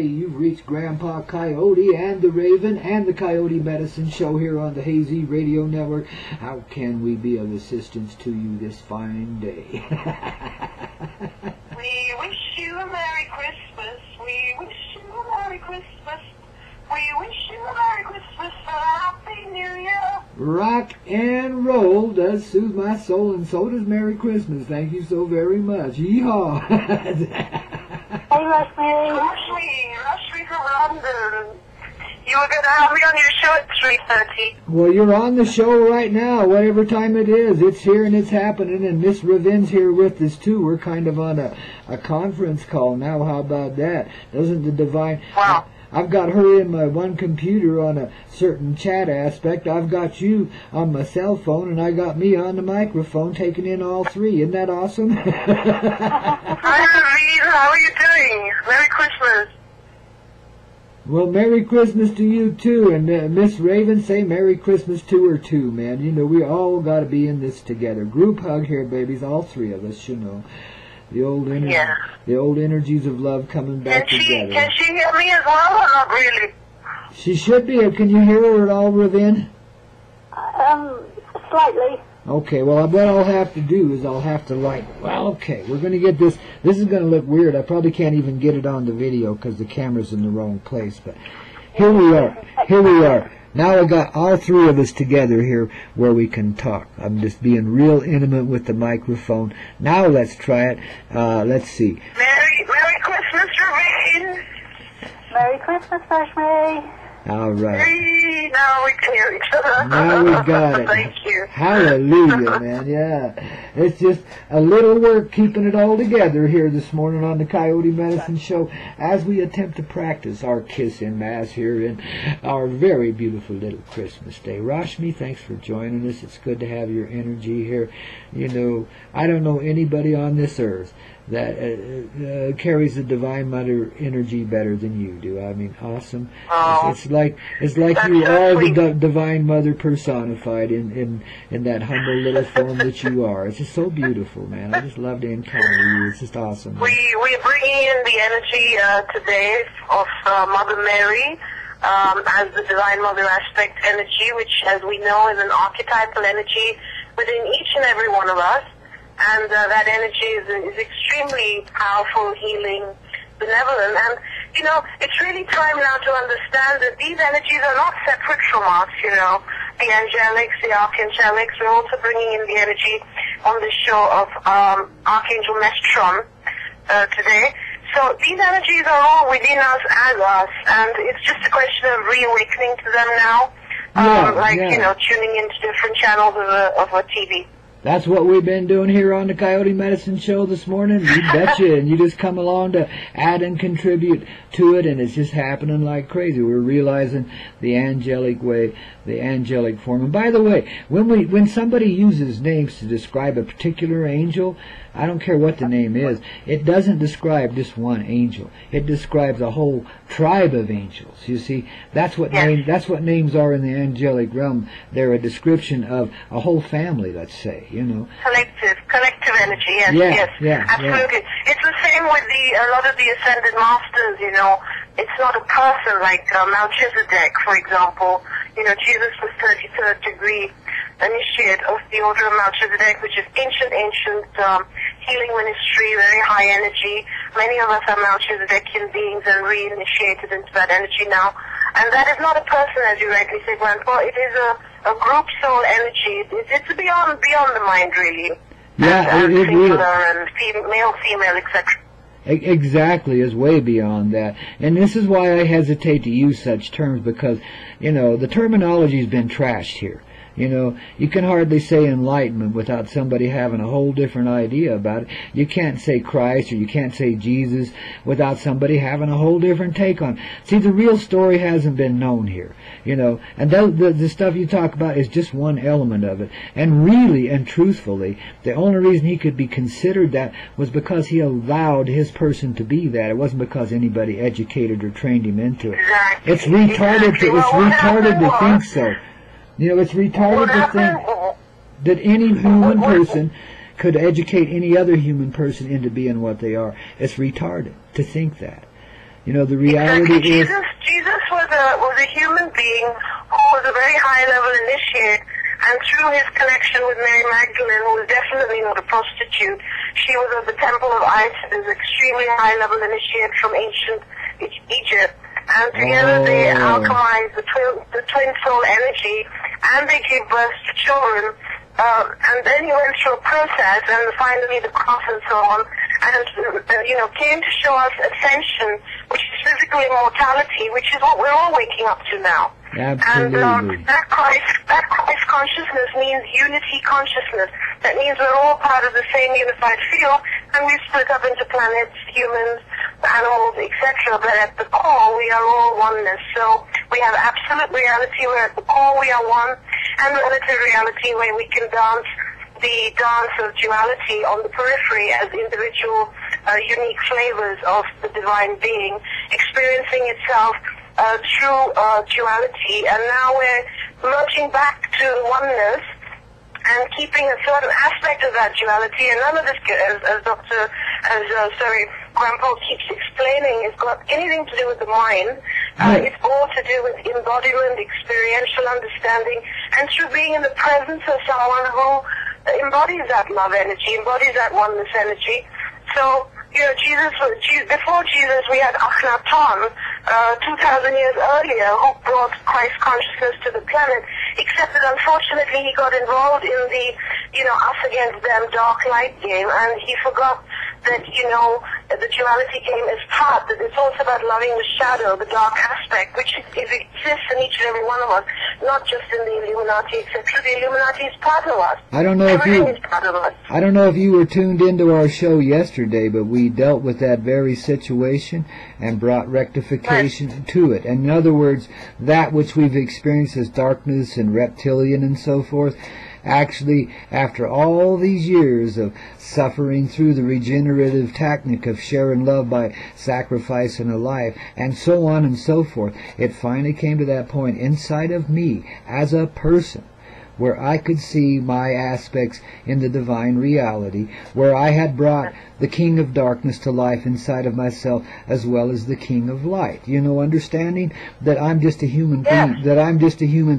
everybody. You've reached Grandpa Coyote and the Raven and the Coyote Medicine Show here on the Hazy Radio Network. How can we be of assistance to you this fine day? We wish you a Merry Christmas. We wish you a Merry Christmas. We wish you a Merry Christmas and a Happy New Year. Rock and roll does soothe my soul, and so does Merry Christmas. Thank you so very much. Yeehaw. Hey, Rashmi from London. You were going to have me on your show at 3:30. Well, you're on the show right now, whatever time it is. It's here and it's happening, and Miss Ravenne's here with us, too. We're kind of on a conference call now. How about that? Doesn't the divine... Wow. I've got her in my one computer on a certain chat aspect. I've got you on my cell phone, and I got me on the microphone taking in all three. Isn't that awesome? Hi, Ravenne. How are you doing? Merry Christmas. Well, Merry Christmas to you, too. And Miss Raven, say Merry Christmas to her, too, man. You know, we all got to be in this together. Group hug here, babies, all three of us, you know. The old energies of love coming back together. Can she hear me as well or not really? She should be. Can you hear her at all, Ravenne? Slightly. Okay, well, what I'll have to do is I'll have to okay, we're going to get this. This is going to look weird. I probably can't even get it on the video because the camera's in the wrong place. But here we are. Now I got all three of us together here where we can talk. I'm just being real intimate with the microphone. Now let's try it. Let's see. Merry Christmas, Ravenne. Merry Christmas, Rashmi. All right. Now we can hear each other. Now we got it. Thank you. Hallelujah, man. Yeah. It's just a little work keeping it all together here this morning on the Coyote Medicine Show as we attempt to practice our KISSENMASS here in our very beautiful little Christmas day. Rashmi, thanks for joining us. It's good to have your energy here. You know, I don't know anybody on this earth that carries the Divine Mother energy better than you do. I mean, awesome. It's like you are the Divine Mother personified in that humble little form that you are. It's just so beautiful, man. I just love to encounter you. It's just awesome. We're bringing in the energy today of Mother Mary as the Divine Mother aspect energy, which, as we know, is an archetypal energy within each and every one of us. And that energy is extremely powerful, healing, benevolent. And, you know, it's really time now to understand that these energies are not separate from us, you know. The angelics, the archangelics, we're also bringing in the energy on the show of Archangel Mestron today. So these energies are all within us as us, and it's just a question of reawakening to them now, you know, tuning into different channels of a TV. That's what we've been doing here on the Coyote Medicine Show this morning. You betcha. And you just come along to add and contribute to it, and it's just happening like crazy. We're realizing the angelic way, the angelic form. And by the way, when somebody uses names to describe a particular angel, I don't care what the name is, it doesn't describe just one angel. It describes a whole tribe of angels. You see, that's what names are in the angelic realm. They're a description of a whole family, let's say, you know. Collective energy, yes, absolutely. Yeah. It's the same with a lot of the ascended masters, you know. It's not a person like Melchizedek, for example. You know, Jesus was 33rd degree initiate of the Order of Melchizedek, which is ancient healing ministry, very high energy. Many of us are Melchizedekian beings and reinitiated into that energy now. And that is not a person, as you rightly say, Grandpa. It is a group soul energy. It's beyond the mind, really. Yeah, and singular and male, female, etc. Exactly, is way beyond that. And this is why I hesitate to use such terms, because, you know, the terminology's been trashed here. You know, you can hardly say enlightenment without somebody having a whole different idea about it. You can't say Christ or you can't say Jesus without somebody having a whole different take on it. See, the real story hasn't been known here, you know, and the stuff you talk about is just one element of it. And really and truthfully, the only reason he could be considered that was because he allowed his person to be that. It wasn't because anybody educated or trained him into it. Exactly. It's retarded to think so. You know, it's retarded to think that any human person could educate any other human person into being what they are. It's retarded to think that. You know, the reality is... Jesus was a human being who was a very high-level initiate, and through his connection with Mary Magdalene, who was definitely not a prostitute, she was at the Temple of Isis, extremely high-level initiate from ancient Egypt. And together they alchemized the twin soul energy, and they gave birth to children. And then he went through a process, and finally the cross and so on, and came to show us ascension, which is physical immortality, which is what we're all waking up to now. Absolutely. And that Christ consciousness means unity consciousness. That means we're all part of the same unified field, and we've split up into planets, humans, animals, etc. But at the core, we are all oneness. So we have absolute reality where at the core we are one, and relative reality where we can dance the dance of duality on the periphery as individual unique flavors of the divine being, experiencing itself through duality. And now we're merging back to oneness and keeping a certain aspect of that duality. And none of this, Grandpa keeps explaining, it's got anything to do with the mind. It's all to do with embodiment, experiential understanding, and through being in the presence of someone who embodies that love energy, embodies that oneness energy. So, before Jesus, we had Akhenaton, 2,000 years earlier, who brought Christ consciousness to the planet, except that unfortunately he got involved in the, us against them dark light game, and he forgot that, the duality game is part, that it's also about loving the shadow, the dark aspect, which exists in each and every one of us, not just in the Illuminati, etc. The Illuminati is part of us. I don't know if you were tuned into our show yesterday, but we dealt with that very situation and brought rectification to it. And in other words, that which we've experienced as darkness and reptilian and so forth, actually, after all these years of suffering through the regenerative technique of sharing love by sacrificing a life, and so on and so forth, it finally came to that point inside of me as a person where I could see my aspects in the divine reality, where I had brought the King of Darkness to life inside of myself as well as the King of Light. Understanding that I'm just a human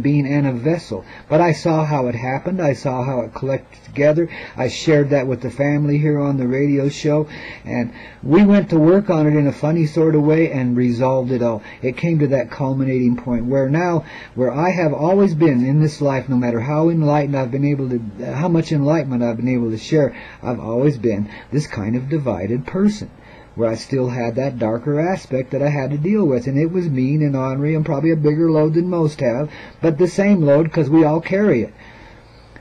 being, and a vessel. But I saw how it happened. I saw how it collected together. I shared that with the family here on the radio show, and we went to work on it in a funny sort of way and resolved it all. It came to that culminating point where I have always been in this life, no matter how enlightened I've been able to, how much enlightenment I've been able to share, I've always been this kind of divided person, where I still had that darker aspect that I had to deal with, and it was mean and ornery and probably a bigger load than most have, but the same load because we all carry it.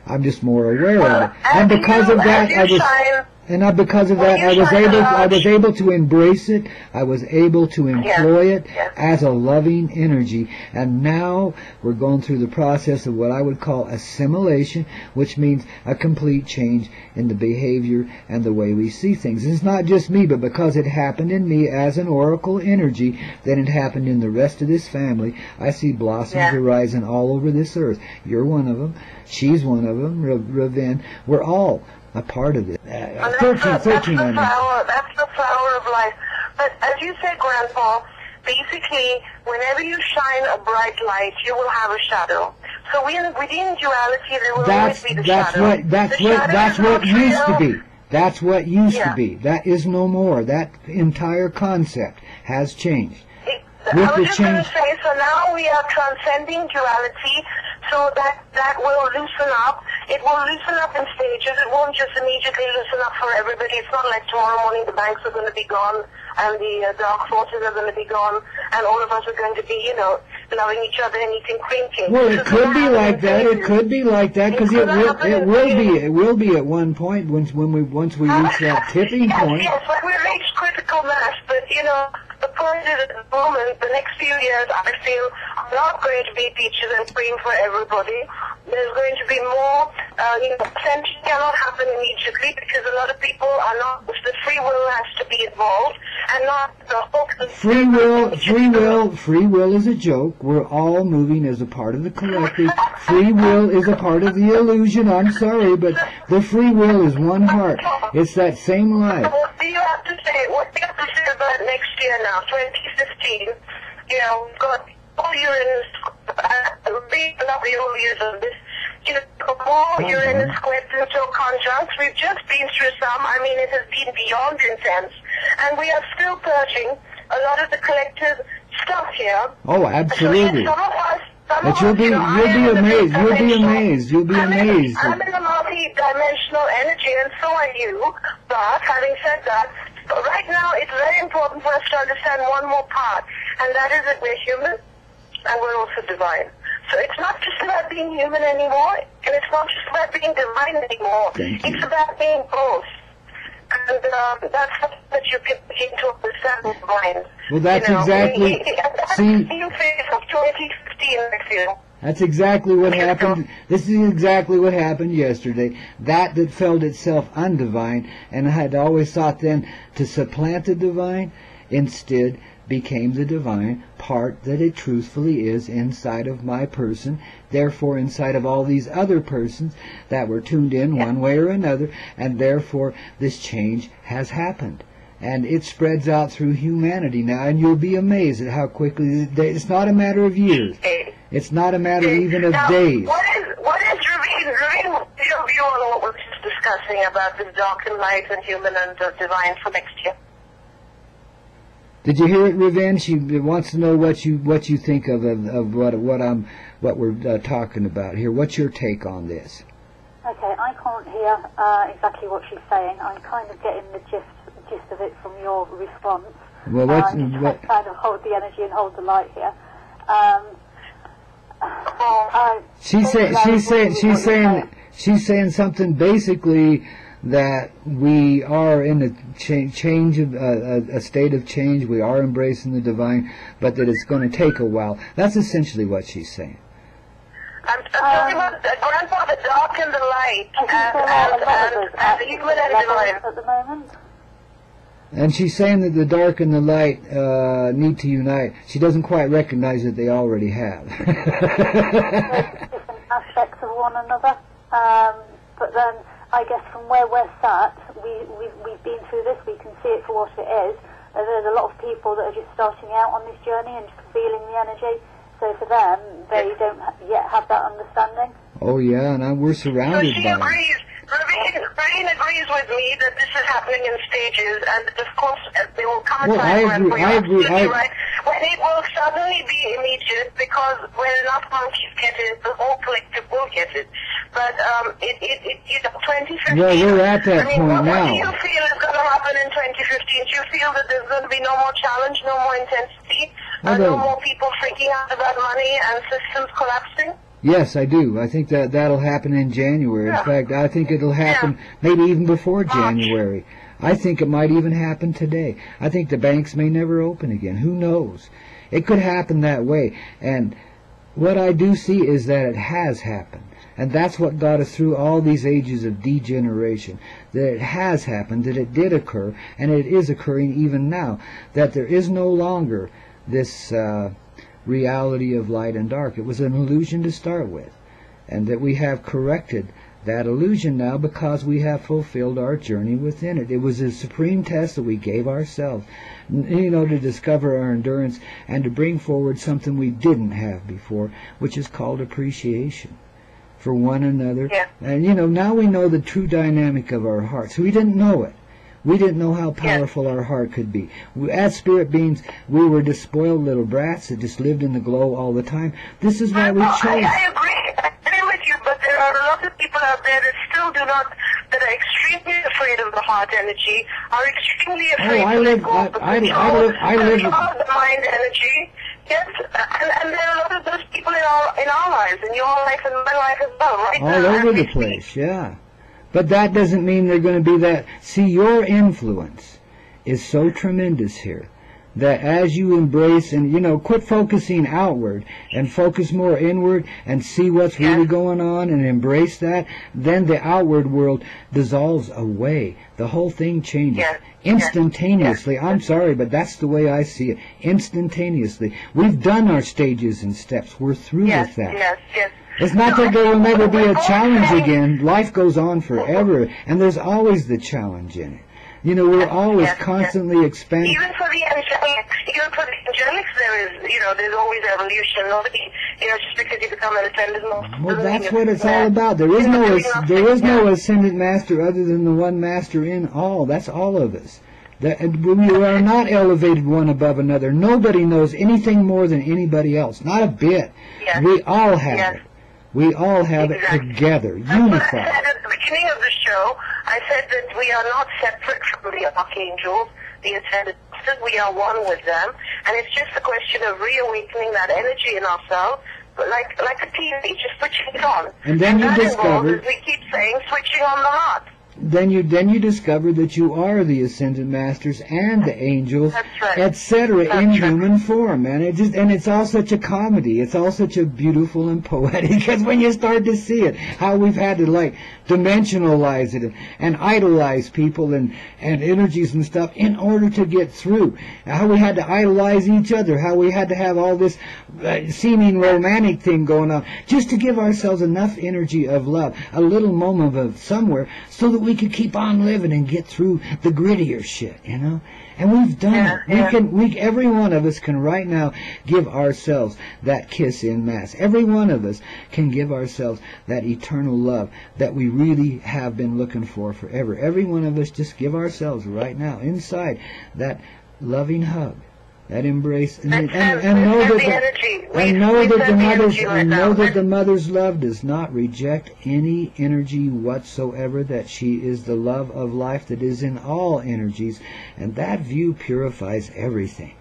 I'm just more aware of it, and because of that, I was able to embrace it. I was able to employ it as a loving energy. And now we're going through the process of what I would call assimilation, which means a complete change in the behavior and the way we see things. It's not just me, but because it happened in me as an oracle energy, then it happened in the rest of this family. I see blossoms arising all over this earth. You're one of them. She's one of them. Ravenne. We're all a part of it. 13 that's the flower of life. But as you said, Grandpa, basically, whenever you shine a bright light, you will have a shadow. So within duality, there will always be the shadow. That's what used to be. That's what used to be. That is no more. That entire concept has changed. I was just going to say, so now we are transcending duality, so that will loosen up. It will loosen up in stages. It won't just immediately loosen up for everybody. It's not like tomorrow morning the banks are going to be gone and the dark forces are going to be gone and all of us are going to be, loving each other and eating cream cake. Well, it could be like that. It could be like that because it will be at one point once we reach that tipping point. Yes, when we reach critical mass. But the point is, at the moment, the next few years, I feel, are not going to be peaches and cream for everybody. There's going to be more, ascension cannot happen immediately because a lot of people are not, the free will has to be involved, and not the hope. Free will is a joke. We're all moving as a part of the collective. Free will is a part of the illusion. I'm sorry, but the free will is one heart. It's that same life. What do you have to say? What do you have to say about that next year now, 2015, you know, we've got all Uranus, really lovely all years of this, you know, more Uranus squared Pluto conjuncts. We've just been through some. I mean, it has been beyond intense. And we are still purging a lot of the collective stuff here. Oh, absolutely. So some of us, but you'll be amazed. You'll be amazed. You'll be amazed. I'm in a multi-dimensional energy, and so are you. But having said that, right now it's very important for us to understand one more part, and that is that we're human and we're also divine. So it's not just about being human anymore, and it's not just about being divine anymore. It's about being both. And that's something that you can begin to understand with mind. Well, that's exactly. See, of 2015, I feel. That's exactly what happened. This is exactly what happened yesterday. That felt itself undivine, and I had always thought then to supplant the divine, instead became the divine part that it truthfully is inside of my person, therefore inside of all these other persons that were tuned in one way or another, and therefore this change has happened. And it spreads out through humanity now, and you'll be amazed at how quickly. It's not a matter of years. It's not a matter even of days. What is Ravenne, what's your view on what we're just discussing about this dark and light and human and divine for next year? Did you hear it, Ravenne? She wants to know what you think of what we're talking about here. What's your take on this? Okay, I can't hear exactly what she's saying. I'm kind of getting the gist of it from your response. Well, what kind of hold the energy and hold the light here. She's saying something basically that we are in a change of a state of change. We are embracing the divine, but that it's going to take a while. That's essentially what she's saying. I'm talking about Grandpa, the dark and the light, and the human and divine at the moment. And she's saying that the dark and the light need to unite. She doesn't quite recognize that they already have. Different aspects of one another, but then I guess from where we're sat, we've been through this. We can see it for what it is. There's a lot of people that are just starting out on this journey and just feeling the energy. So for them, they don't yet have that understanding. Oh yeah, and we're surrounded by it. Ravenne agrees with me that this is happening in stages, and of course there will come a time when I agree. When it will suddenly be immediate, because when enough monkeys get it, the whole collective will get it. But 2015. Well, we're at that point what now. What do you feel is going to happen in 2015? Do you feel that there's going to be no more challenge, no more intensity, no more people freaking out about money and systems collapsing? Yes, I do. I think that'll happen in January. In fact, I think it'll happen maybe even before January. I think it might even happen today. I think the banks may never open again. Who knows? It could happen that way. And what I do see is that it has happened. And that's what got us through all these ages of degeneration. That it has happened, that it did occur, and it is occurring even now. That there is no longer this reality of light and dark. It was an illusion to start with, and that we have corrected that illusion now because we have fulfilled our journey within it. It was a supreme test that we gave ourselves, to discover our endurance and to bring forward something we didn't have before, which is called appreciation for one another. And now we know the true dynamic of our hearts. We didn't know it. We didn't know how powerful our heart could be. As spirit beings, we were despoiled little brats that just lived in the glow all the time. This is why we chose. I agree with you, but there are a lot of people out there that still do not, that are extremely afraid of the heart energy, are extremely afraid of the mind energy. Yes, and there are a lot of those people in our lives, in your life and my life as well, right? All over the place, yeah. But that doesn't mean they're going to be that. See, your influence is so tremendous here that as you embrace and, quit focusing outward and focus more inward and see what's really going on and embrace that, then the outward world dissolves away. The whole thing changes instantaneously. I'm sorry, but that's the way I see it. Instantaneously. We've done our stages and steps. We're through with that. It's not that there will never be a challenge again. Life goes on forever, and there's always the challenge in it. You know, we're always constantly expanding. Even for the angelics, there's always evolution. Nobody, just because you become an ascended master. Well, that's what it's all about. There is no ascended master other than the one master in all. That's all of us. We are not elevated one above another. Nobody knows anything more than anybody else. Not a bit. Yes. We all have it. We all have it together, unified. At the beginning of the show, I said that we are not separate from the archangels, the ascended masters. We are one with them, and it's just a question of reawakening that energy in ourselves, but like a TV, just switching it on. And then you discover, as we keep saying, switching on the heart. Then you discover that you are the ascended masters and the angels, etc., in human form, and it's all such a comedy. It's all such a beautiful and poetic. Because when you start to see it, how we've had to dimensionalize it and idolize people and energies and stuff in order to get through. How we had to idolize each other. How we had to have all this seeming romantic thing going on just to give ourselves enough energy of love, a little moment of somewhere, so that we could keep on living and get through the grittier shit, And we've done it. Every one of us can right now give ourselves that kiss in mass. Every one of us can give ourselves that eternal love that we really have been looking for forever. Every one of us just give ourselves right now inside that loving hug, that embrace, and know that the mother's love does not reject any energy whatsoever, that she is the love of life that is in all energies, and that view purifies everything.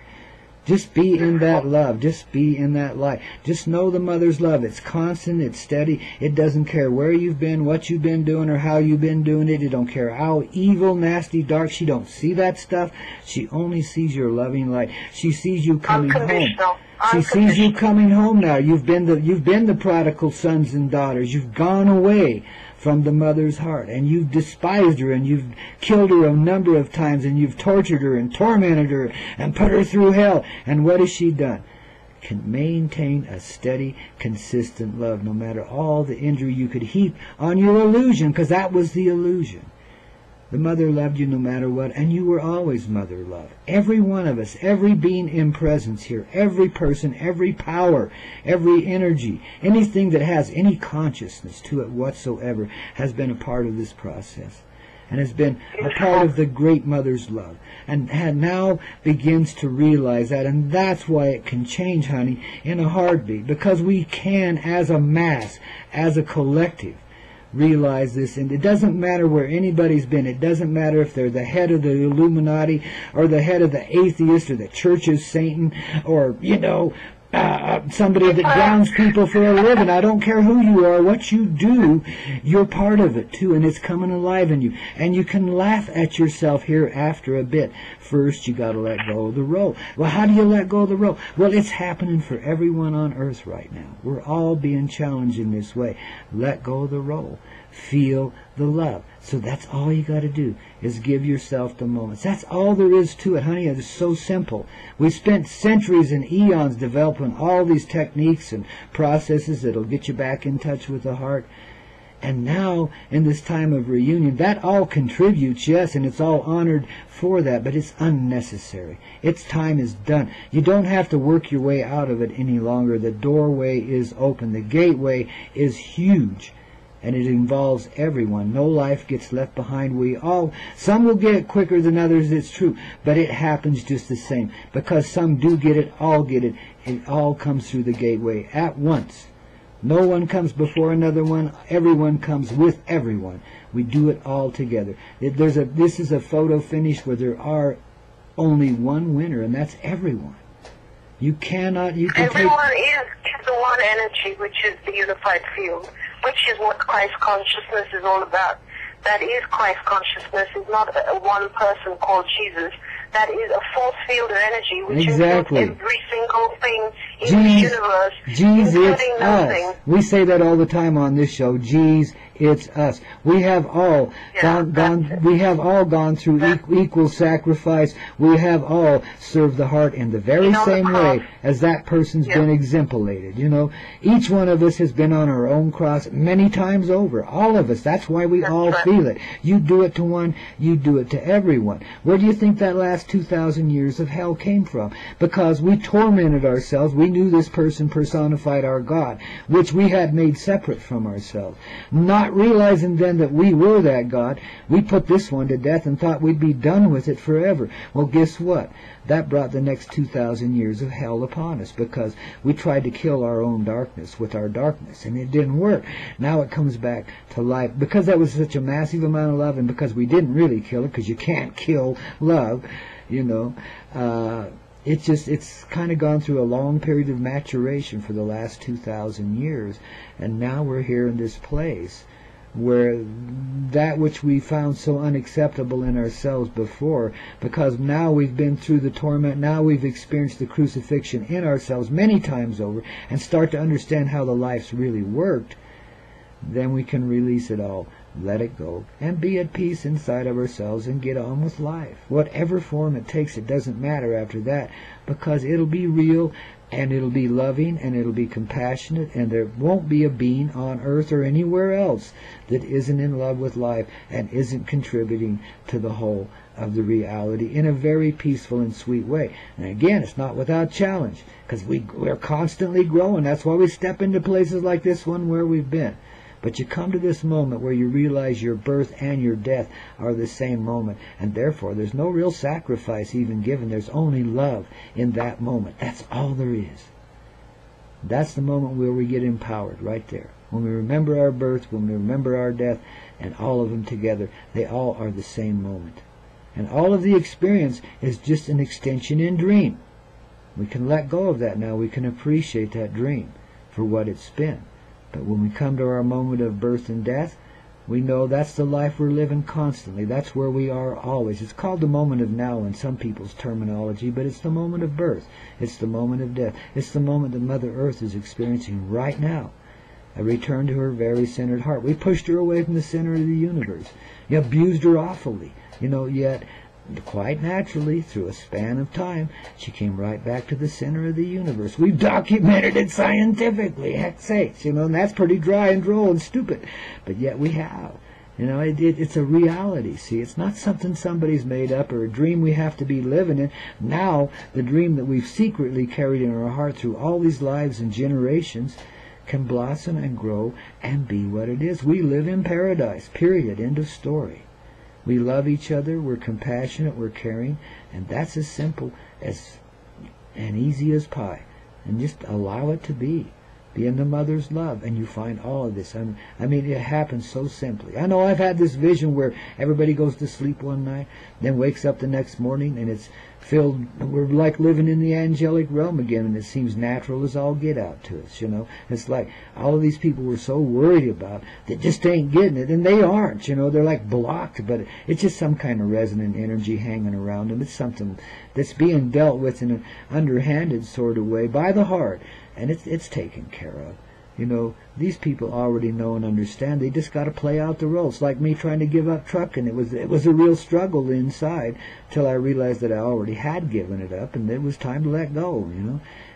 Just be in that love. Just be in that light. Just know the mother's love. It's constant. It's steady. It doesn't care where you've been, what you've been doing, or how you've been doing it. It don't care how evil, nasty, dark. She don't see that stuff. She only sees your loving light. She sees you coming home. She sees you coming home now. You've been the prodigal sons and daughters. You've gone away from the mother's heart, and you've despised her, and you've killed her a number of times, and you've tortured her and tormented her and put her through hell. And what has she done? Can maintain a steady, consistent love, no matter all the injury you could heap on your illusion, because that was the illusion. The mother loved you no matter what, and you were always mother love. Every one of us, every being in presence here, every person, every power, every energy, anything that has any consciousness to it whatsoever has been a part of this process, and has been a part of the great mother's love, and now begins to realize that, and that's why it can change, honey, in a heartbeat, because we can, as a mass, as a collective, realize this. And it doesn't matter where anybody's been. It doesn't matter if they're the head of the Illuminati or the head of the atheist or the Church of Satan or somebody that drowns people for a living. I don't care who you are, what you do, you're part of it too, and it's coming alive in you. And you can laugh at yourself here after a bit. First, you got to let go of the rope. Well, how do you let go of the rope? Well, it's happening for everyone on earth right now. We're all being challenged in this way. Let go of the rope. Feel the love. So that's all you got to do, is give yourself the moments. That's all there is to it, honey. It's so simple. We spent centuries and eons developing all these techniques and processes that'll get you back in touch with the heart. And now, in this time of reunion, that all contributes, yes, and it's all honored for that, but it's unnecessary. Its time is done. You don't have to work your way out of it any longer. The doorway is open. The gateway is huge. And it involves everyone. No life gets left behind. Some will get it quicker than others, it's true, but it happens just the same. Because some do get it, all get it. It all comes through the gateway at once. No one comes before another one. Everyone comes with everyone. We do it all together. This is a photo finish where there are only one winner, and that's everyone. Everyone is the one energy, which is the unified field, which is what Christ consciousness is all about. That is Christ consciousness. It's not a one person called Jesus. That is a force field of energy, which is every single thing in the universe, including nothing. Us. We say that all the time on this show. Geez, it's us. We have all gone through equal sacrifice. We have all served the heart in the very same way as that person's been exemplified. You know, each one of us has been on our own cross many times over. All of us. That's why we all feel it. You do it to one, you do it to everyone. Where do you think that last 2,000 years of hell came from? Because we tormented ourselves. We knew this person personified our God, which we had made separate from ourselves. Not realizing then that we were that God, we put this one to death and thought we'd be done with it forever. Well, guess what? That brought the next 2,000 years of hell upon us, because we tried to kill our own darkness with our darkness, and it didn't work. Now it comes back to life. Because that was such a massive amount of love, and because we didn't really kill it, because you can't kill love, you know, it's kind of gone through a long period of maturation for the last 2,000 years, and now we're here in this place where that which we found so unacceptable in ourselves before, because now we've been through the torment, now we've experienced the crucifixion in ourselves many times over, and start to understand how the life's really worked, then we can release it all, let it go, and be at peace inside of ourselves and get on with life. Whatever form it takes, it doesn't matter after that, because it'll be real, and it'll be loving, and it'll be compassionate, and there won't be a being on earth or anywhere else that isn't in love with life and isn't contributing to the whole of the reality in a very peaceful and sweet way. And again, it's not without challenge, because we're constantly growing. That's why we step into places like this one where we've been. But you come to this moment where you realize your birth and your death are the same moment, and therefore there's no real sacrifice even given. There's only love in that moment. That's all there is. That's the moment where we get empowered, right there. When we remember our birth, when we remember our death, and all of them together, they all are the same moment. And all of the experience is just an extension in dream. We can let go of that now. We can appreciate that dream for what it's been. But when we come to our moment of birth and death, we know that's the life we're living constantly. That's where we are always. It's called the moment of now in some people's terminology, but it's the moment of birth. It's the moment of death. It's the moment that Mother Earth is experiencing right now. A return to her very centered heart. We pushed her away from the center of the universe. You abused her awfully, yet quite naturally, through a span of time, she came right back to the center of the universe. We've documented it scientifically, heck sakes, and that's pretty dry and droll and stupid. But yet we have. It's a reality, see. It's not something somebody's made up or a dream we have to be living in. Now, the dream that we've secretly carried in our heart through all these lives and generations can blossom and grow and be what it is. We live in paradise, period, end of story. We love each other, we're compassionate, we're caring, and that's as simple as and easy as pie. And just allow it to be. Be in the mother's love, and you find all of this. I mean, it happens so simply. I know I've had this vision where everybody goes to sleep one night, then wakes up the next morning, and it's filled, we're like living in the angelic realm again, and it seems natural as all get out to us, It's like all of these people we're so worried about that just ain't getting it, and they aren't, they're like blocked, but it's just some kind of resonant energy hanging around them. It's something that's being dealt with in an underhanded sort of way by the heart, and it's taken care of. These people already know and understand. They just got to play out the role. It's like me trying to give up trucking. It was a real struggle inside till I realized that I already had given it up, and it was time to let go,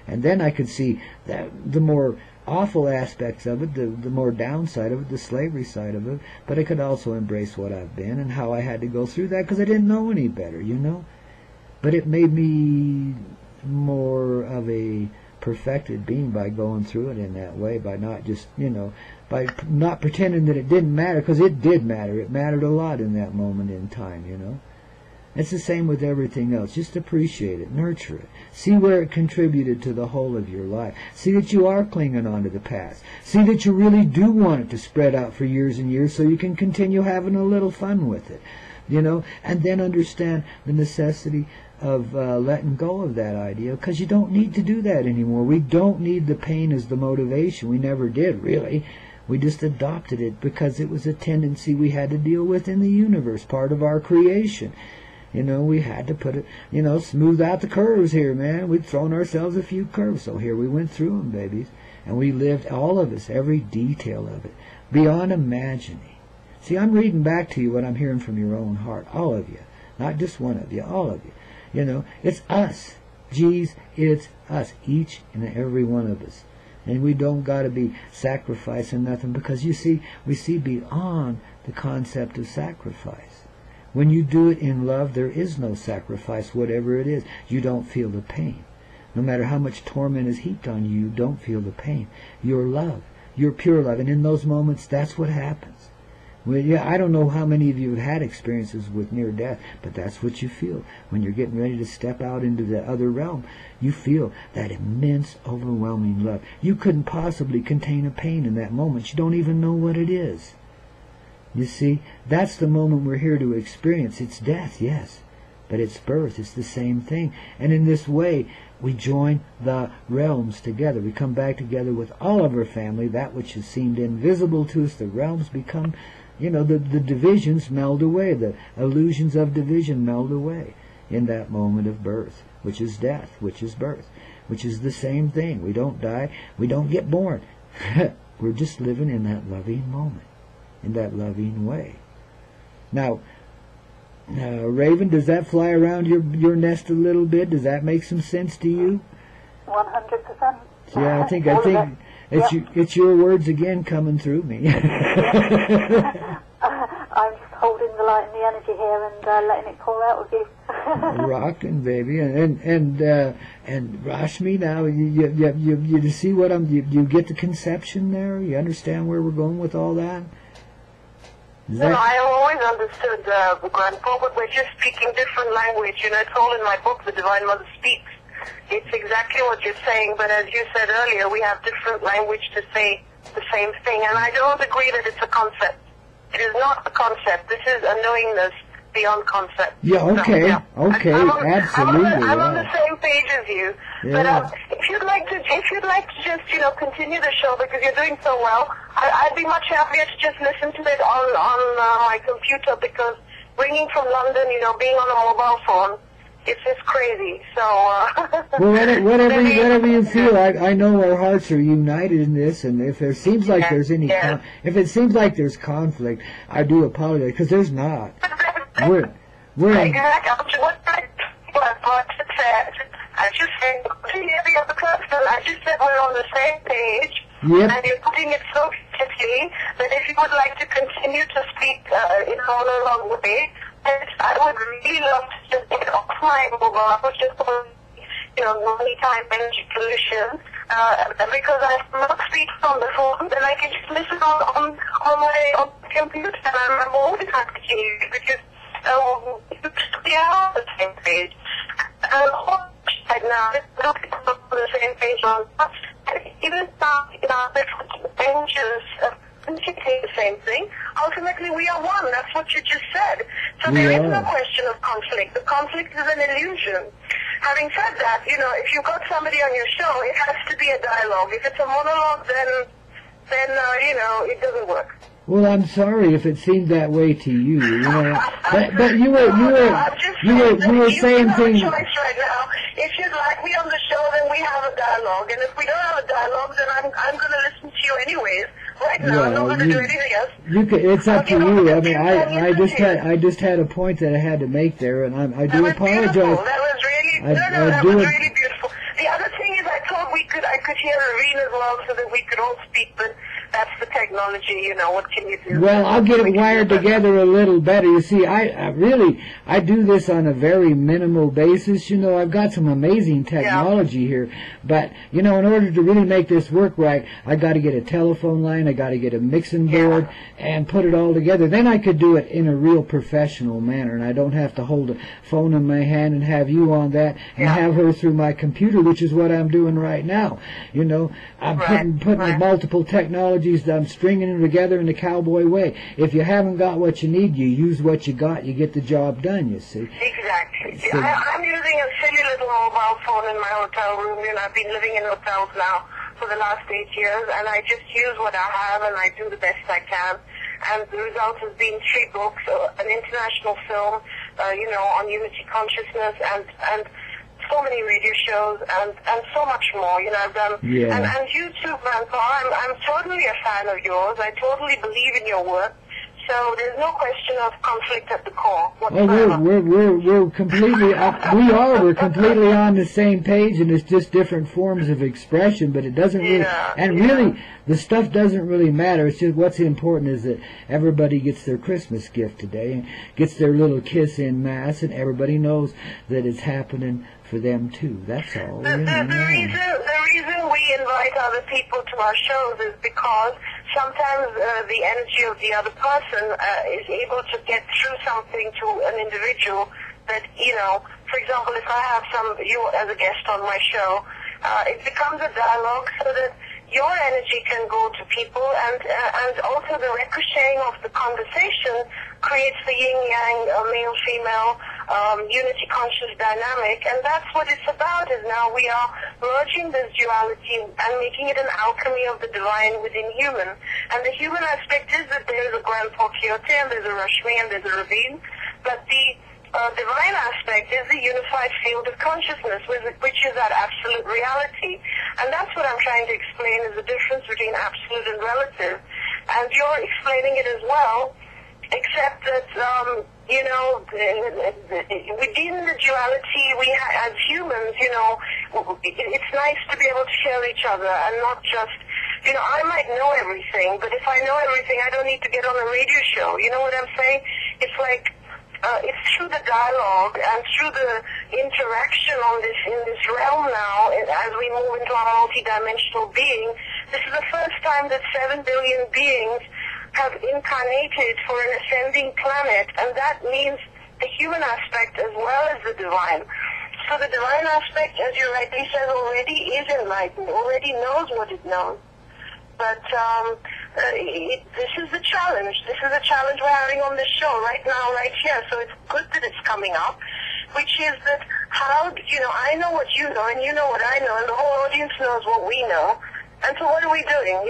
And then I could see that the more awful aspects of it, the more downside of it, the slavery side of it, but I could also embrace what I've been and how I had to go through that because I didn't know any better, But it made me more of a perfected being by going through it in that way, by not just, by not pretending that it didn't matter, because it did matter. It mattered a lot in that moment in time, It's the same with everything else. Just appreciate it, nurture it. See where it contributed to the whole of your life. See that you are clinging on to the past. See that you really do want it to spread out for years and years so you can continue having a little fun with it, and then understand the necessity of letting go of that idea, because you don't need to do that anymore. We don't need the pain as the motivation. We never did, really. We just adopted it because it was a tendency we had to deal with in the universe, part of our creation. You know, we had to put it, you know, smooth out the curves here, man. We'd thrown ourselves a few curves, so here we went through them, babies. And we lived, all of us, every detail of it, beyond imagining. See, I'm reading back to you what I'm hearing from your own heart, all of you. Not just one of you, all of you. You know, it's us. Geez, it's us, each and every one of us. And we don't got to be sacrificing nothing, because you see, we see beyond the concept of sacrifice. When you do it in love, there is no sacrifice, whatever it is. You don't feel the pain. No matter how much torment is heaped on you, you don't feel the pain. Your love, your pure love. And in those moments, that's what happens. Well, yeah, I don't know how many of you have had experiences with near death, but that's what you feel. When you're getting ready to step out into the other realm, you feel that immense, overwhelming love. You couldn't possibly contain a pain in that moment. You don't even know what it is. You see, that's the moment we're here to experience. It's death, yes, but it's birth. It's the same thing. And in this way, we join the realms together. We come back together with all of our family. That which has seemed invisible to us, the realms become, you know, the divisions meld away. The illusions of division meld away in that moment of birth, which is death, which is birth, which is the same thing. We don't die. We don't get born. We're just living in that loving moment, in that loving way. Now, Raven, does that fly around your nest a little bit? Does that make some sense to you? 100%. Yeah, I think it's your words again coming through me. I'm just holding the light and the energy here and letting it pour out of you. Rocking, baby, and Rashmi, now you see what you get the conception there. You understand where we're going with all that? No, I always understood Grandpa, but we're just speaking different language. You know, it's all in my book, The Divine Mother Speaks. It's exactly what you're saying, but as you said earlier, we have different language to say the same thing, and I don't agree that it's a concept. It is not a concept. This is a knowingness beyond concept. Yeah, okay, so, yeah. Okay, absolutely. I'm on the same page as you. Yeah. But if you'd like to just, you know, continue the show because you're doing so well, I'd be much happier to just listen to it on my computer, because ringing from London, you know, being on a mobile phone, it's just crazy. So. Well, whatever you feel. I know our hearts are united in this, and if there seems like there's any, if it seems like there's conflict, I do apologize, because there's not. We're exactly. I just said to every other person, I just said we're on the same page. Yep. And you're putting it so clearly that if you would like to continue to speak in a long way, I would really love to just get off my mobile, which is you know, money, time, energy, pollution, because I cannot speak on the phone, then I can just listen on my computer, and I'm always happy to hear you, because we are on the same page. Right now, we're on the same page on even in our different benches, say the same thing. Ultimately, we are one. That's what you just said. So there is no question of conflict. The conflict is an illusion. Having said that, you know, if you've got somebody on your show, it has to be a dialogue. If it's a monologue, then you know, it doesn't work. Well, I'm sorry if it seemed that way to you. You know, but you were saying things. Choice right now. If you'd like me on the show, then we have a dialogue. And if we don't have a dialogue, then I'm going to listen to you anyways. Right now, I'm not going to do anything else. It's up to you. I mean, I just had a point that I had to make there, and I do apologize. That was really that was really beautiful. The other thing is, I thought I could hear Ravenne as well, so that we could all speak, but that's the technology, you know, what can you do? Well, I'll get it wired together a little better. You see, I do this on a very minimal basis. You know, I've got some amazing technology here, but, you know, in order to really make this work right, I got to get a telephone line, I got to get a mixing board, and put it all together. Then I could do it in a real professional manner, and I don't have to hold a phone in my hand and have you on that and have her through my computer, which is what I'm doing right now. You know, I'm putting multiple technologies, I'm stringing them together in the cowboy way. If you haven't got what you need, you use what you got, you get the job done, you see. Exactly. So, I'm using a silly little mobile phone in my hotel room, and I've been living in hotels now for the last 8 years, and I just use what I have, and I do the best I can. And the result has been 3 books, an international film, on Unity Consciousness and so many radio shows and so much more. I've done, and you too, Grandpa. I'm totally a fan of yours. I totally believe in your work. So there's no question of conflict at the core whatsoever. Oh, we're completely we're completely on the same page, and it's just different forms of expression. But it doesn't really, really, the stuff doesn't really matter. It's just what's important is that everybody gets their Christmas gift today and gets their little kiss in mass, and everybody knows that it's happening for them too. That's all. The reason we invite other people to our shows is because sometimes the energy of the other person is able to get through something to an individual that, for example, if I have you as a guest on my show, it becomes a dialogue so that your energy can go to people, and also the ricocheting of the conversation creates the yin-yang, male-female, unity conscious dynamic, and that's what it's about. Is now we are merging this duality and making it an alchemy of the divine within human. And the human aspect is that there is a Grandpaw Koyote, and there's a Rashmi, and there's a Ravenne, but the divine aspect is the unified field of consciousness, which is that absolute reality. And that's what I'm trying to explain, is the difference between absolute and relative. And you're explaining it as well, except that, within the duality, as humans, it's nice to be able to share each other and not just, I might know everything, but if I know everything, I don't need to get on a radio show. You know what I'm saying? It's like, it's through the dialogue and through the interaction in this realm now, as we move into our multidimensional being. This is the first time that 7 billion beings have incarnated for an ascending planet, and that means the human aspect as well as the divine. So the divine aspect, as you rightly said, already is enlightened, already knows what it knows. But this is the challenge. This is the challenge we're having on this show right now, right here. So it's good that it's coming up, which is that I know what you know, and you know what I know, and the whole audience knows what we know. And so what are we doing,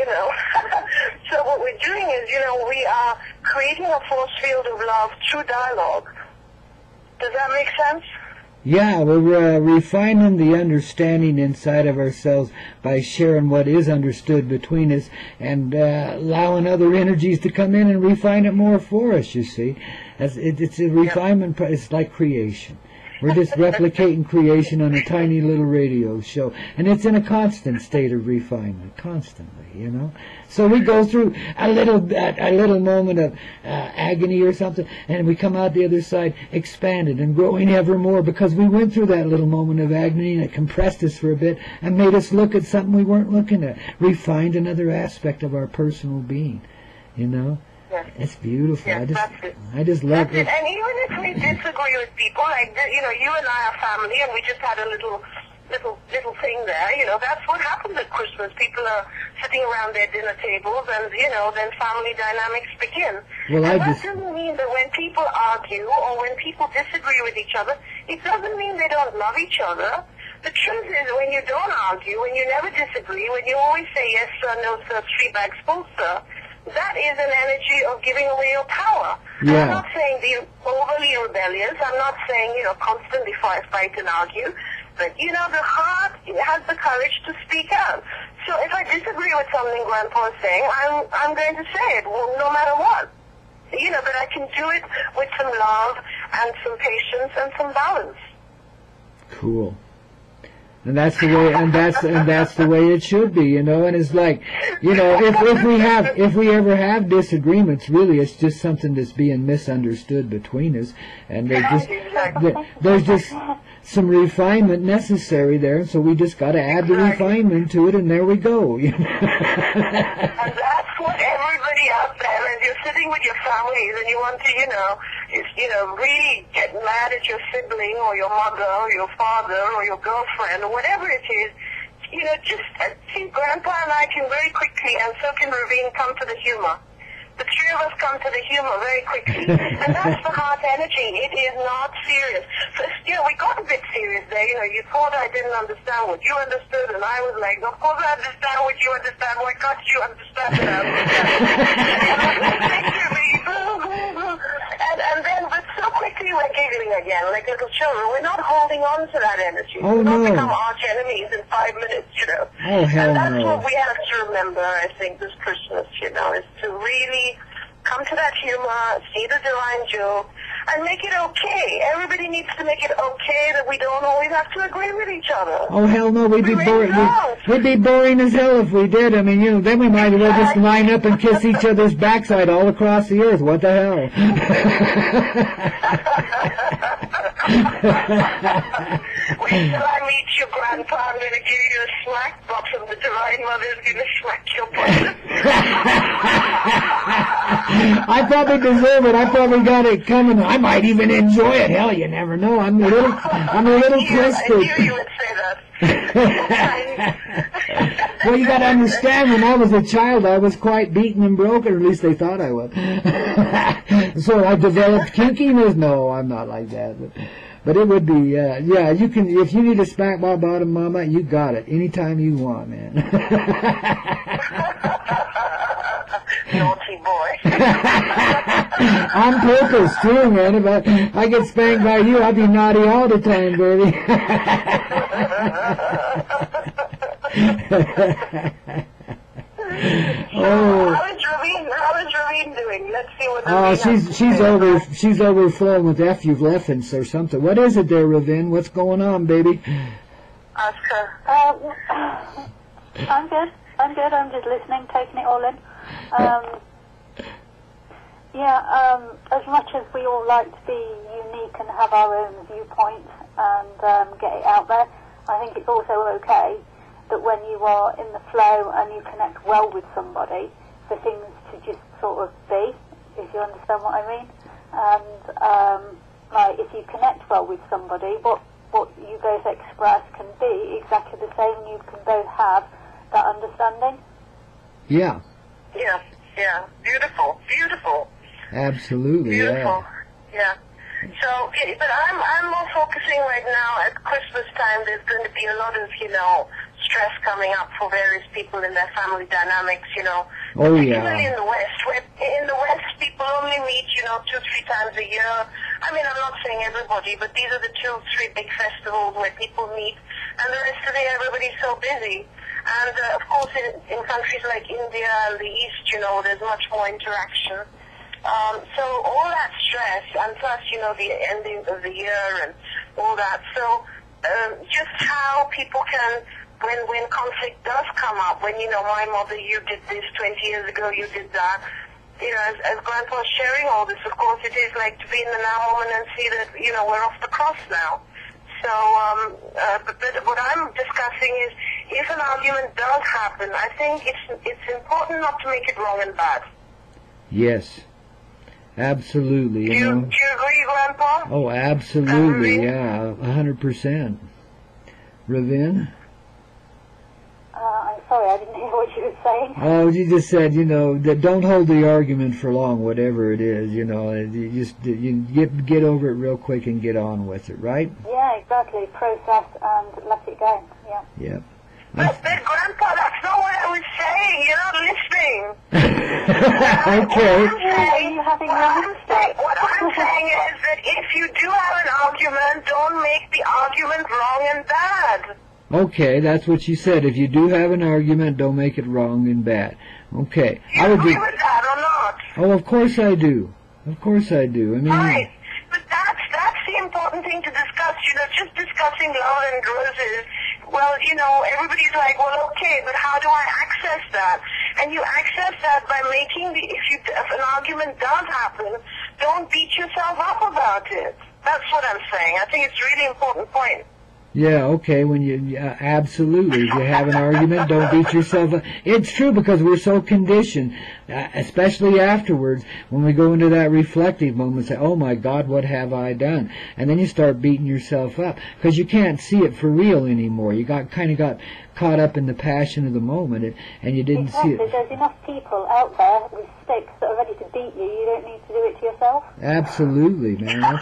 So what we're doing is, we are creating a force field of love through dialogue. Does that make sense? Yeah, we're refining the understanding inside of ourselves by sharing what is understood between us and allowing other energies to come in and refine it more for us, you see. It's a refinement, it's like creation. We're just replicating creation on a tiny little radio show. And it's in a constant state of refinement, constantly, So we go through a little moment of agony or something, and we come out the other side expanded and growing ever more because we went through that little moment of agony, and it compressed us for a bit and made us look at something we weren't looking at, refined another aspect of our personal being, Yes. It's beautiful. Yes, I just love it. And even if we disagree with people, like you and I are family, and we just had a little thing there. That's what happens at Christmas. People are sitting around their dinner tables, and then family dynamics begin. Well, and that doesn't mean that when people argue or when people disagree with each other, it doesn't mean they don't love each other. The truth is, when you don't argue, when you never disagree, when you always say yes sir, no sir, 3 bags full sir, that is an energy of giving away your power. Yeah. I'm not saying be overly rebellious. I'm not saying, constantly fight and argue. But, the heart has the courage to speak out. So if I disagree with something Grandpa is saying, I'm going to say it, no matter what. But I can do it with some love and some patience and some balance. Cool. And that's the way, and that's the way it should be, And it's like, if we ever have disagreements, really, it's just something that's being misunderstood between us, and there's just some refinement necessary there, and so we just got to add the refinement to it, and there we go. And that's what everybody out there, and you're sitting with your families, and you want to, really get mad at your sibling or your mother or your father or your girlfriend or whatever it is, just see, Grandpa and I can very quickly, and so can Ravenne, come to the humor. The 3 of us come to the humor very quickly. And that's the heart energy. It is not serious. So, we got a bit serious there. You thought I didn't understand what you understood, and I was like, of course I understand what you understand. Why can't you understand what I understand? And then, but so quickly we're giggling again like little children. We're not holding on to that energy. Oh, we don't no. become arch enemies in 5 minutes, you know. Oh, hell and that's no. what we have to remember, I think, this Christmas, you know, is to really come to that humor, see the divine joke, and make it okay. Everybody needs to make it okay that we don't always have to agree with each other. Oh, hell no, we'd be We boring. really don't. We'd be boring as hell if we did. I mean, you know, then we might as well just line up and kiss each other's backside all across the earth. What the hell? Wait till I meet your grandpa. I'm going to give you a smack box, and the Divine Mother is going to smack your butt. I probably deserve it. I probably got it coming. I might even enjoy it. Hell, you never know. I'm a little I knew twisted. you would say that. Well, you got to understand, when I was a child, I was quite beaten and broken, or at least they thought I was. So I developed kinkiness. No, I'm not like that. But it would be, yeah, you can, if you need to smack my bottom, Mama, you got it. Anytime you want, man. Naughty boy. On purpose, too, man. If I get spanked by you, I'll be naughty all the time, baby. Oh. How is Ravenne doing? Let's see what Ravenne she's overflowing with effluents or something. What is it there, Ravenne? What's going on, baby? Ask her. I'm good. I'm just listening, taking it all in. As much as we all like to be unique and have our own viewpoint and get it out there, I think it's also okay that when you are in the flow and you connect well with somebody, for things to just sort of be, if you understand what I mean. And like, if you connect well with somebody, what you both express can be exactly the same. You can both have that understanding. Yeah. Yeah. Beautiful. Absolutely. Beautiful. Yeah. So, but I'm more focusing right now at Christmas time. There's going to be a lot of, you know, stress coming up for various people in their family dynamics, you know. Oh, particularly yeah. in the West. Where in the West, people only meet, you know, 2-3 times a year. I mean, I'm not saying everybody, but these are the 2-3 big festivals where people meet, and the rest of the year, everybody's so busy. And, of course, in countries like India and the East, you know, there's much more interaction. So all that stress, and plus, you know, the ending of the year and all that. So just how people can, when conflict does come up, when, you know, my mother, you did this 20 years ago, you did that. You know, as Grandpa's sharing all this, of course, it is like to be in the now moment and see that, you know, we're off the cross now. So, but what I'm discussing is, if an argument does happen, I think it's important not to make it wrong and bad. Yes. Absolutely. Do you agree, Grandpa? Oh, absolutely. Yeah, 100%. Ravenne? I'm sorry, I didn't hear what you were saying. Oh, you just said, you know, that don't hold the argument for long, whatever it is, you know. You get over it real quick and get on with it, right? Yeah, exactly. Process and let it go. Yeah. Yep. But Grandpa, that's not what I was saying. You're not listening. Okay. What I'm saying is that if you do have an argument, don't make the argument wrong and bad. Okay, that's what you said. If you do have an argument, don't make it wrong and bad. Okay. Do you agree with that or not? Oh, of course I do. Of course I do. I mean... Right. But that's the important thing to discuss. You know, just discussing love and roses. Well, you know, everybody's like, well, okay, but how do I access that? And you access that by making if an argument does happen, don't beat yourself up about it. That's what I'm saying. I think it's a really important point. Yeah, okay, when you, absolutely, if you have an argument, don't beat yourself up. It's true, because we're so conditioned, especially afterwards, when we go into that reflective moment, say, oh my God, what have I done? And then you start beating yourself up, because you can't see it for real anymore. You got caught up in the passion of the moment, and you didn't see it. There's enough people out there with sticks that are ready to beat you. You don't need to do it to yourself. Absolutely, man.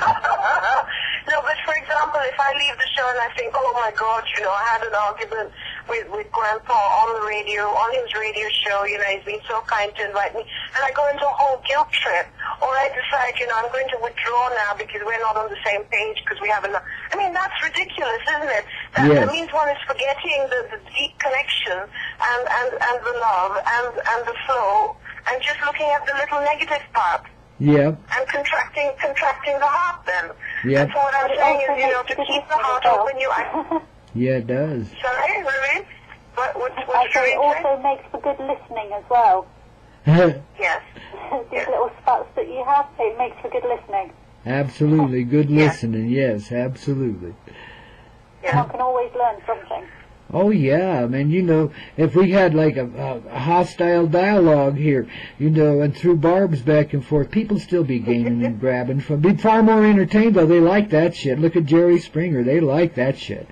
No, but for example, if I leave the show and I think, oh my God, you know, I had an argument with Grandpa on the radio, on his radio show, you know, he's been so kind to invite me, and I go into a whole guilt trip. or I decide, I'm going to withdraw now because we're not on the same page because we haven't. I mean, that's ridiculous, isn't it? That means one is forgetting the deep connection and the love and the flow, and just looking at the little negative part. Yeah. And contracting the heart then. Yeah. So what I'm saying is, to keep the heart open, Yeah, it does. Sorry, Ravenne? What's I say it also makes for good listening as well. Yes. These little spots that you have, it makes for good listening. Absolutely, good listening, yes, absolutely. One can always learn something. Oh yeah, I mean, if we had like a hostile dialogue here, and threw barbs back and forth, people still be gaining and grabbing from. Be far more entertained though. They like that shit. Look at Jerry Springer. They like that shit.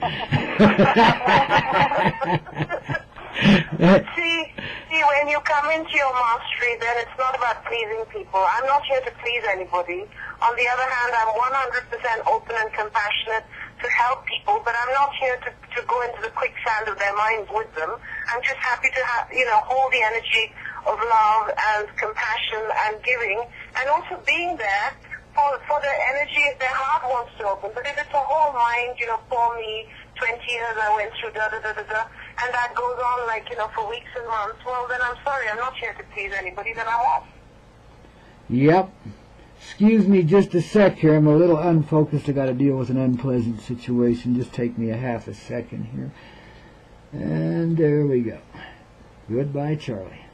See, when you come into your mastery, then it's not about pleasing people. I'm not here to please anybody. On the other hand, I'm 100% open and compassionate to help people, but I'm not here to go into the quicksand of their minds with them. I'm just happy to hold the energy of love and compassion and giving, and also being there for their energy if their heart wants to open. But if it's a whole mind, poor me, 20 years I went through and that goes on for weeks and months, well then I'm sorry, I'm not here to please anybody, then I'm off. Yep. Excuse me just a sec here. I'm a little unfocused. I got to deal with an unpleasant situation. Just take me a half a second here. And there we go. Goodbye, Charlie.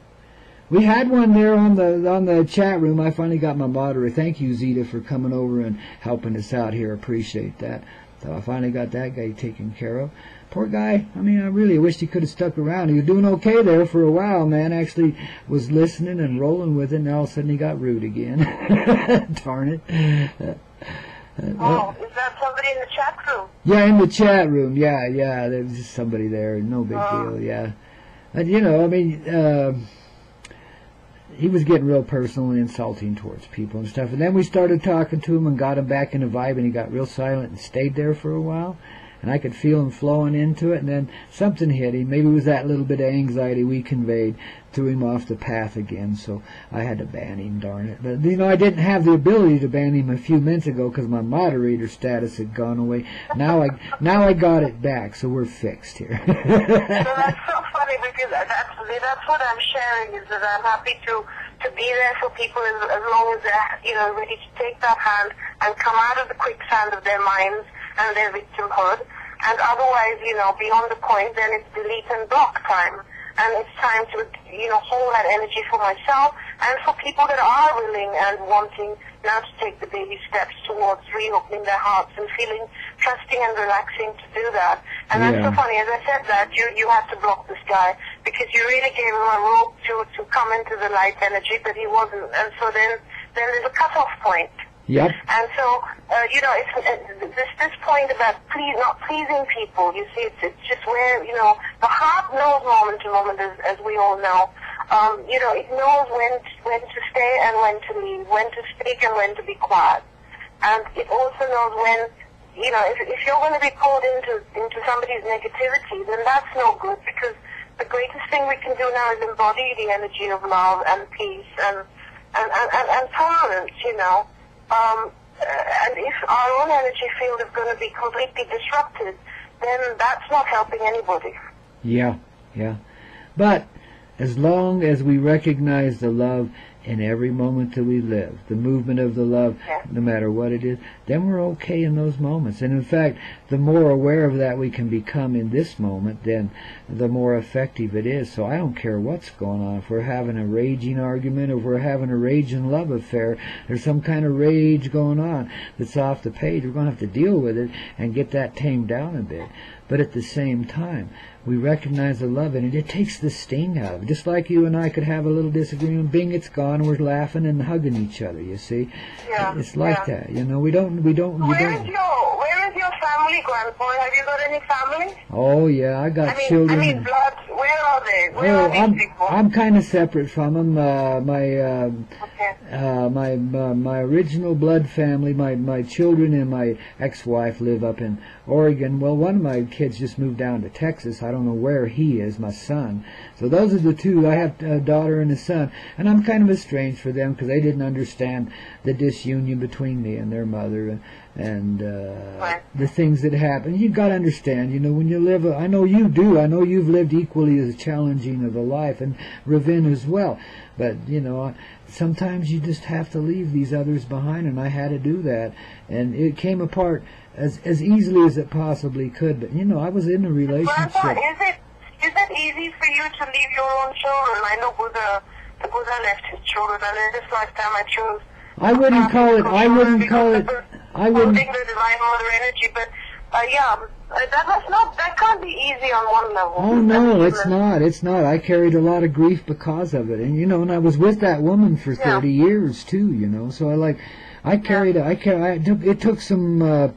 We had one there on the chat room. I finally got my moderator. Thank you, Zeta, for coming over and helping us out here. Appreciate that. So I finally got that guy taken care of. Poor guy. I mean, I really wished he could have stuck around. He was doing okay there for a while, man. Actually was listening and rolling with it, and all of a sudden he got rude again. Darn it. Is that somebody in the chat room? Yeah, in the chat room. Yeah. There was just somebody there. No big deal, yeah. And, he was getting real personal and insulting towards people and stuff. And then we started talking to him and got him back in the vibe, and he got real silent and stayed there for a while. And I could feel him flowing into it, and then something hit him. Maybe it was that little bit of anxiety we conveyed, threw him off the path again, so I had to ban him, darn it. But, I didn't have the ability to ban him a few minutes ago because my moderator status had gone away. Now I got it back, so we're fixed here. So that's so funny because that's what I'm sharing, is that I'm happy to be there for people as long as they're ready to take that hand and come out of the quicksand of their minds and their victimhood, and otherwise, beyond the point, then it's delete and block time, and it's time to, hold that energy for myself and for people that are willing and wanting now to take the baby steps towards reopening their hearts and feeling trusting and relaxing to do that. And that's so funny. As I said that, you had to block this guy because you really gave him a rope to come into the light energy, but he wasn't, and so then there's a cutoff point. Yep. And so, it's this point about not pleasing people. You see, it's just where, the heart knows moment to moment, as we all know. It knows when to stay and when to leave, when to speak and when to be quiet. And it also knows when, if you're going to be pulled into somebody's negativity, then that's no good, because the greatest thing we can do now is embody the energy of love and peace and tolerance, and if our own energy field is going to be completely disrupted, then that's not helping anybody. Yeah. But as long as we recognize the love in every moment that we live, the movement of the love, no matter what it is, then we're okay in those moments. And in fact, the more aware of that we can become in this moment, then the more effective it is. So I don't care what's going on. If we're having a raging argument, if we're having a raging love affair, there's some kind of rage going on that's off the page, we're going to have to deal with it and get that tamed down a bit. But at the same time, we recognize the love in it. It takes the sting out of it. Just like you and I could have a little disagreement, bing, it's gone, we're laughing and hugging each other, you see. Yeah. It's like that, we don't. Where is your family, Grandpa? Have you got any family? Oh, yeah, I got children. I mean, blood, where are they? Where are these people? I'm kind of separate from them. My original blood family, my children and my ex-wife live up in Oregon. Well, one of my kids just moved down to Texas. I don't know where he is, my son. So those are the two. I have a daughter and a son, and I'm kind of estranged for them because they didn't understand the disunion between me and their mother and the things that happen. You've got to understand, when you live, I know you do, I know you've lived equally as challenging of a life, and Ravenne as well. But, sometimes you just have to leave these others behind, and I had to do that. And it came apart as easily as it possibly could. But, I was in a relationship. Grandpa, is it easy for you to leave your own children? I know Buddha left his children, and in this lifetime I chose. I wouldn't call it holding the Divine Mother energy, but that can't be easy on one level. Oh no, it's not. I carried a lot of grief because of it, and and I was with that woman for 30 years too, so it took some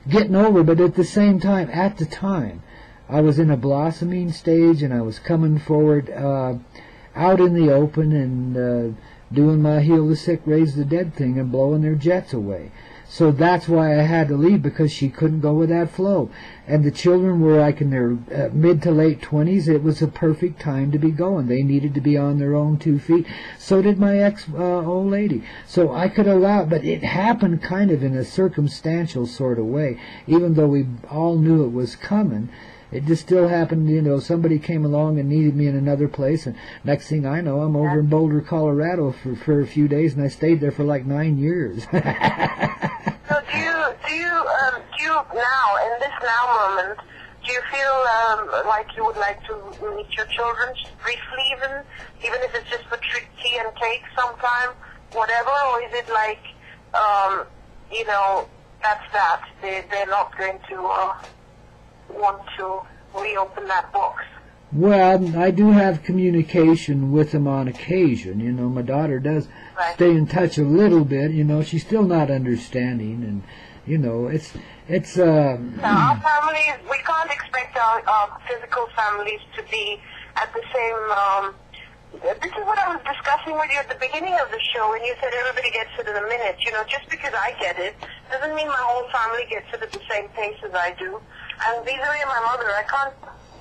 getting over, but at the time, I was in a blossoming stage, and I was coming forward out in the open and doing my heal the sick, raise the dead thing and blowing their jets away. So that's why I had to leave, because she couldn't go with that flow. And the children were like in their mid to late 20s. It was a perfect time to be going. They needed to be on their own 2 feet. So did my ex-old lady. So I could allow it, but it happened kind of in a circumstantial sort of way. Even though we all knew it was coming, it just still happened, somebody came along and needed me in another place, and next thing I know, I'm over in Boulder, Colorado for a few days, and I stayed there for like 9 years. So do you now, in this now moment, do you feel like you would like to meet your children briefly, even if it's just for tea and cake sometime, whatever, or is it like, that's that, they're not going to want to reopen that box? Well, I do have communication with them on occasion. My daughter does stay in touch a little bit. She's still not understanding, and it's. Now, our families, we can't expect our physical families to be at the same. This is what I was discussing with you at the beginning of the show, when you said everybody gets it in a minute. Just because I get it doesn't mean my whole family gets it at the same pace as I do. And vis-a-vis my mother, I can't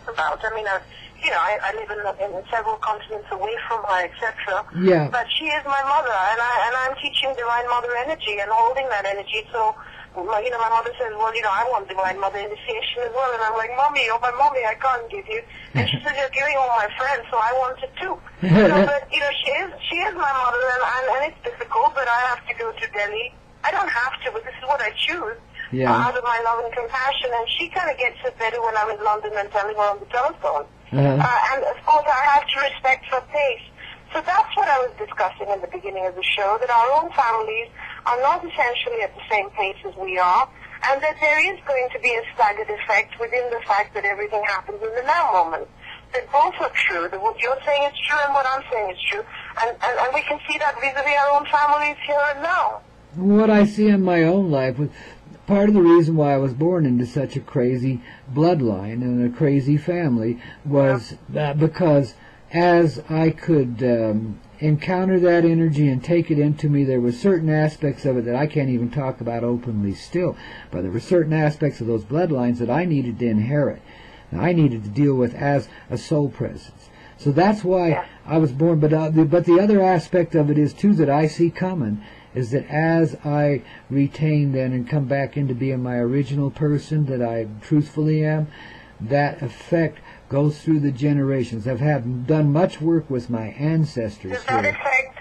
about. I mean, I live in several continents away from her, etc. Yeah. But she is my mother, and I'm teaching Divine Mother energy and holding that energy. So, my mother says, well, I want Divine Mother initiation as well. And I'm like, Mommy, my mommy, I can't give you. And she says, you're giving all my friends, so I want it too. But she is my mother, and it's difficult. But I have to go to Delhi. I don't have to, but this is what I choose. Out of my love and compassion, and she kind of gets it better when I'm in London and telling her on the telephone. And of course I have to respect her pace. So that's what I was discussing in the beginning of the show, that our own families are not essentially at the same pace as we are, and that there is going to be a staggered effect within the fact that everything happens in the now moment. That both are true, that what you're saying is true and what I'm saying is true, and we can see that vis-a-vis our own families here and now. What I see in my own life, part of the reason why I was born into such a crazy bloodline and a crazy family was because as I could encounter that energy and take it into me, there were certain aspects of it that I can't even talk about openly still, but there were certain aspects of those bloodlines that I needed to inherit, and I needed to deal with as a soul presence. So that's why I was born. But the other aspect of it is, too, that I see coming, is that as I retain then and come back into being my original person that I truthfully am, that effect goes through the generations. I've done much work with my ancestors. Does that affect,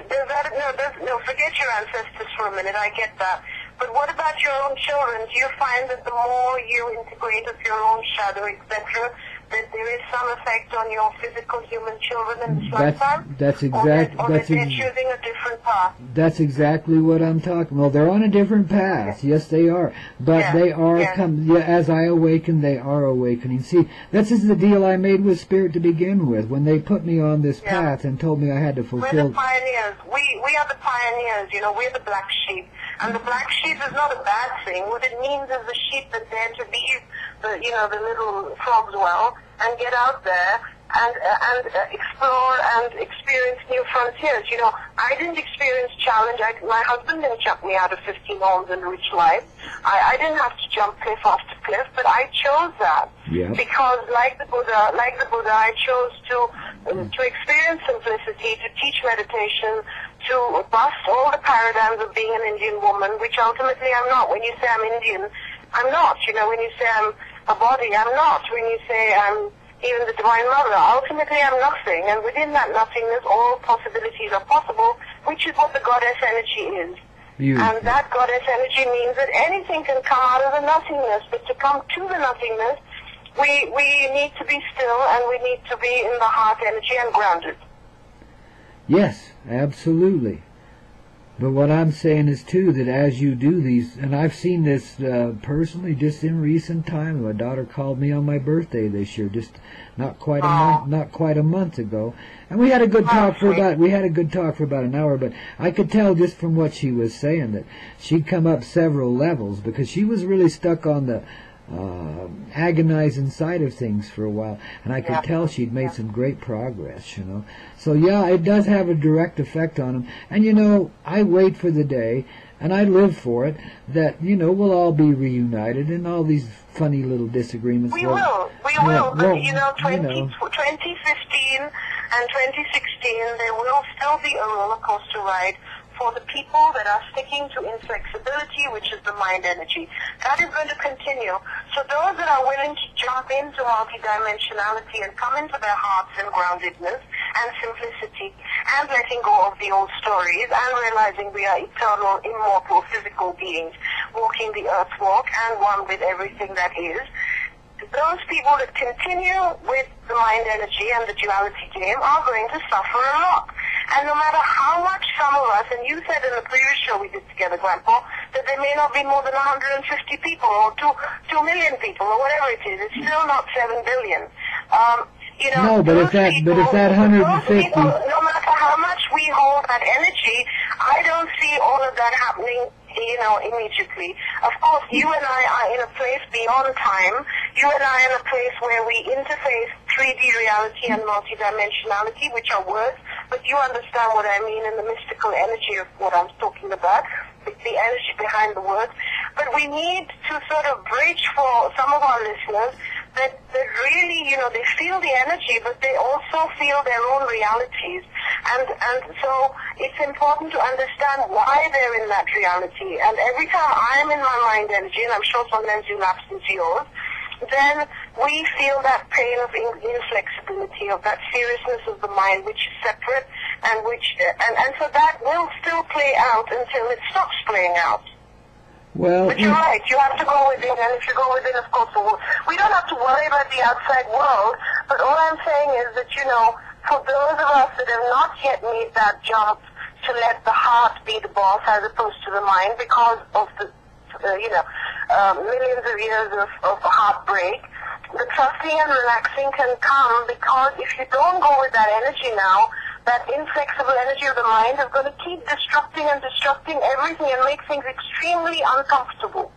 forget your ancestors for a minute, I get that. But what about your own children? Do you find that the more you integrate with your own shadow, etc., that there is some effect on your physical human children in this lifetime? Or that they're choosing a different path? That's exactly what I'm talking about. Well, they're on a different path. Yes, they are. But they are, as I awaken, they are awakening. See, this is the deal I made with Spirit to begin with. When they put me on this path and told me I had to fulfill... We're the pioneers. We are the pioneers, we're the black sheep. And the black sheep is not a bad thing. What it means is the sheep that dare to leave the little frog's well and get out there explore and experience new frontiers. You know, I didn't experience challenge. My husband didn't jump me out of 15 homes and rich life. I didn't have to jump cliff after cliff, but I chose that. Yeah. Because like the Buddha, I chose to experience simplicity, to teach meditation, to bust all the paradigms of being an Indian woman, which ultimately I'm not. When you say I'm Indian, I'm not. You know, when you say I'm a body, I'm not. When you say I'm even the Divine Mother, ultimately I'm nothing. And within that nothingness, all possibilities are possible, which is what the Goddess energy is. Beautiful. And that Goddess energy means that anything can come out of the nothingness. But to come to the nothingness, we need to be still, and we need to be in the heart energy and grounded. Yes, absolutely. But what I'm saying is, too, that as you do these, and I've seen this personally just in recent time. My daughter called me on my birthday this year, just not quite a month ago, and we had a good talk for about an hour. But I could tell just from what she was saying that she'd come up several levels, because she was really stuck on the agonizing side of things for a while, and I could tell she'd made some great progress, you know. So yeah, it does have a direct effect on them. And you know, I wait for the day, and I live for it, that, you know, we'll all be reunited, and all these funny little disagreements. We will. But you know, 2015 and 2016, there will still be a roller coaster ride for the people that are sticking to inflexibility, which is the mind energy. That is going to continue. So those that are willing to jump into multidimensionality and come into their hearts and groundedness and simplicity and letting go of the old stories and realizing we are eternal, immortal, physical beings walking the earth walk and one with everything that is, those people that continue with the mind energy and the duality game are going to suffer a lot. And no matter how much some of us, and you said in the previous show we did together, Grandpa, that there may not be more than 150 people or 2 million people or whatever it is, it's still not 7 billion. You know, no, but if that 150, no matter how much we hold that energy, I don't see all of that happening, you know, immediately. Of course, you and I are in a place beyond time. You and I are in a place where we interface 3D reality and multidimensionality, which are words, but you understand what I mean in the mystical energy of what I'm talking about, the energy behind the words. But we need to sort of bridge for some of our listeners that really, you know, they feel the energy, but they also feel their own realities. And so it's important to understand why they're in that reality. And every time I'm in my mind energy, and I'm sure sometimes you lapse into yours, then we feel that pain of inflexibility, of that seriousness of the mind, which is separate, and so that will still play out until it stops playing out. Well, but you're right, you have to go within, and if you go within, of course, we don't have to worry about the outside world, but all I'm saying is that, you know, for those of us that have not yet made that jump to let the heart be the boss as opposed to the mind because of the, millions of years of heartbreak, the trusting and relaxing can come because if you don't go with that energy now, that inflexible energy of the mind is going to keep destructing everything and make things extremely uncomfortable.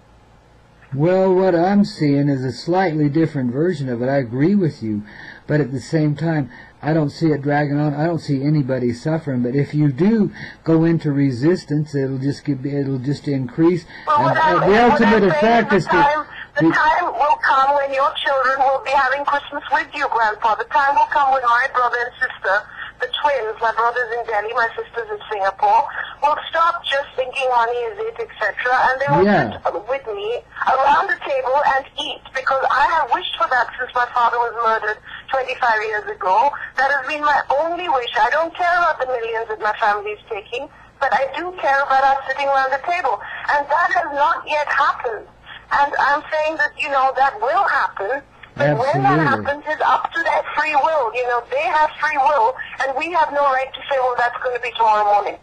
Well, what I'm seeing is a slightly different version of it. I agree with you, but at the same time, I don't see it dragging on. I don't see anybody suffering. But if you do go into resistance, it'll just increase. Well, and the ultimate effect is the time will come when your children will be having Christmas with you, Grandpa. The time will come when my brother and sister, the twins, my brother's in Delhi, my sister's in Singapore, will stop just thinking money is it, etc. And they will sit with me around the table and eat, because I have wished for that since my father was murdered 25 years ago. That has been my only wish. I don't care about the millions that my family is taking, but I do care about us sitting around the table. And that has not yet happened. And I'm saying that, you know, that will happen. But Absolutely. When that happens, it's up to their free will. You know, they have free will, and we have no right to say, well, that's going to be tomorrow morning.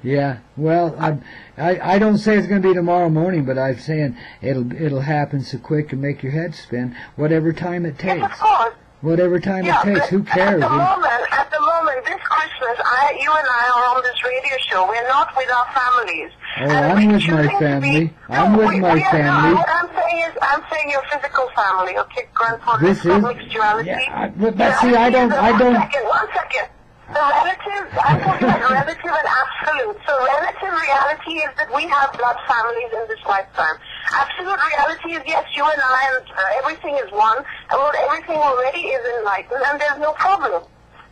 Yeah, well, I don't say it's going to be tomorrow morning, but I'm saying it'll happen so quick and make your head spin, whatever time it takes. Yes, of course. Whatever time it takes, who cares? At the moment, this Christmas, you and I are on this radio show. We're not with our families. Oh, I'm with my family. I'm with my family. What I'm saying your physical family, okay, Grandpa? This is mixed duality. yeah. But see, I don't. One second. The relative, I'm talking about relative and absolute. So relative reality is that we have blood families in this lifetime. Absolute reality is, yes, you and I and everything is one, and everything already is enlightened, and there's no problem.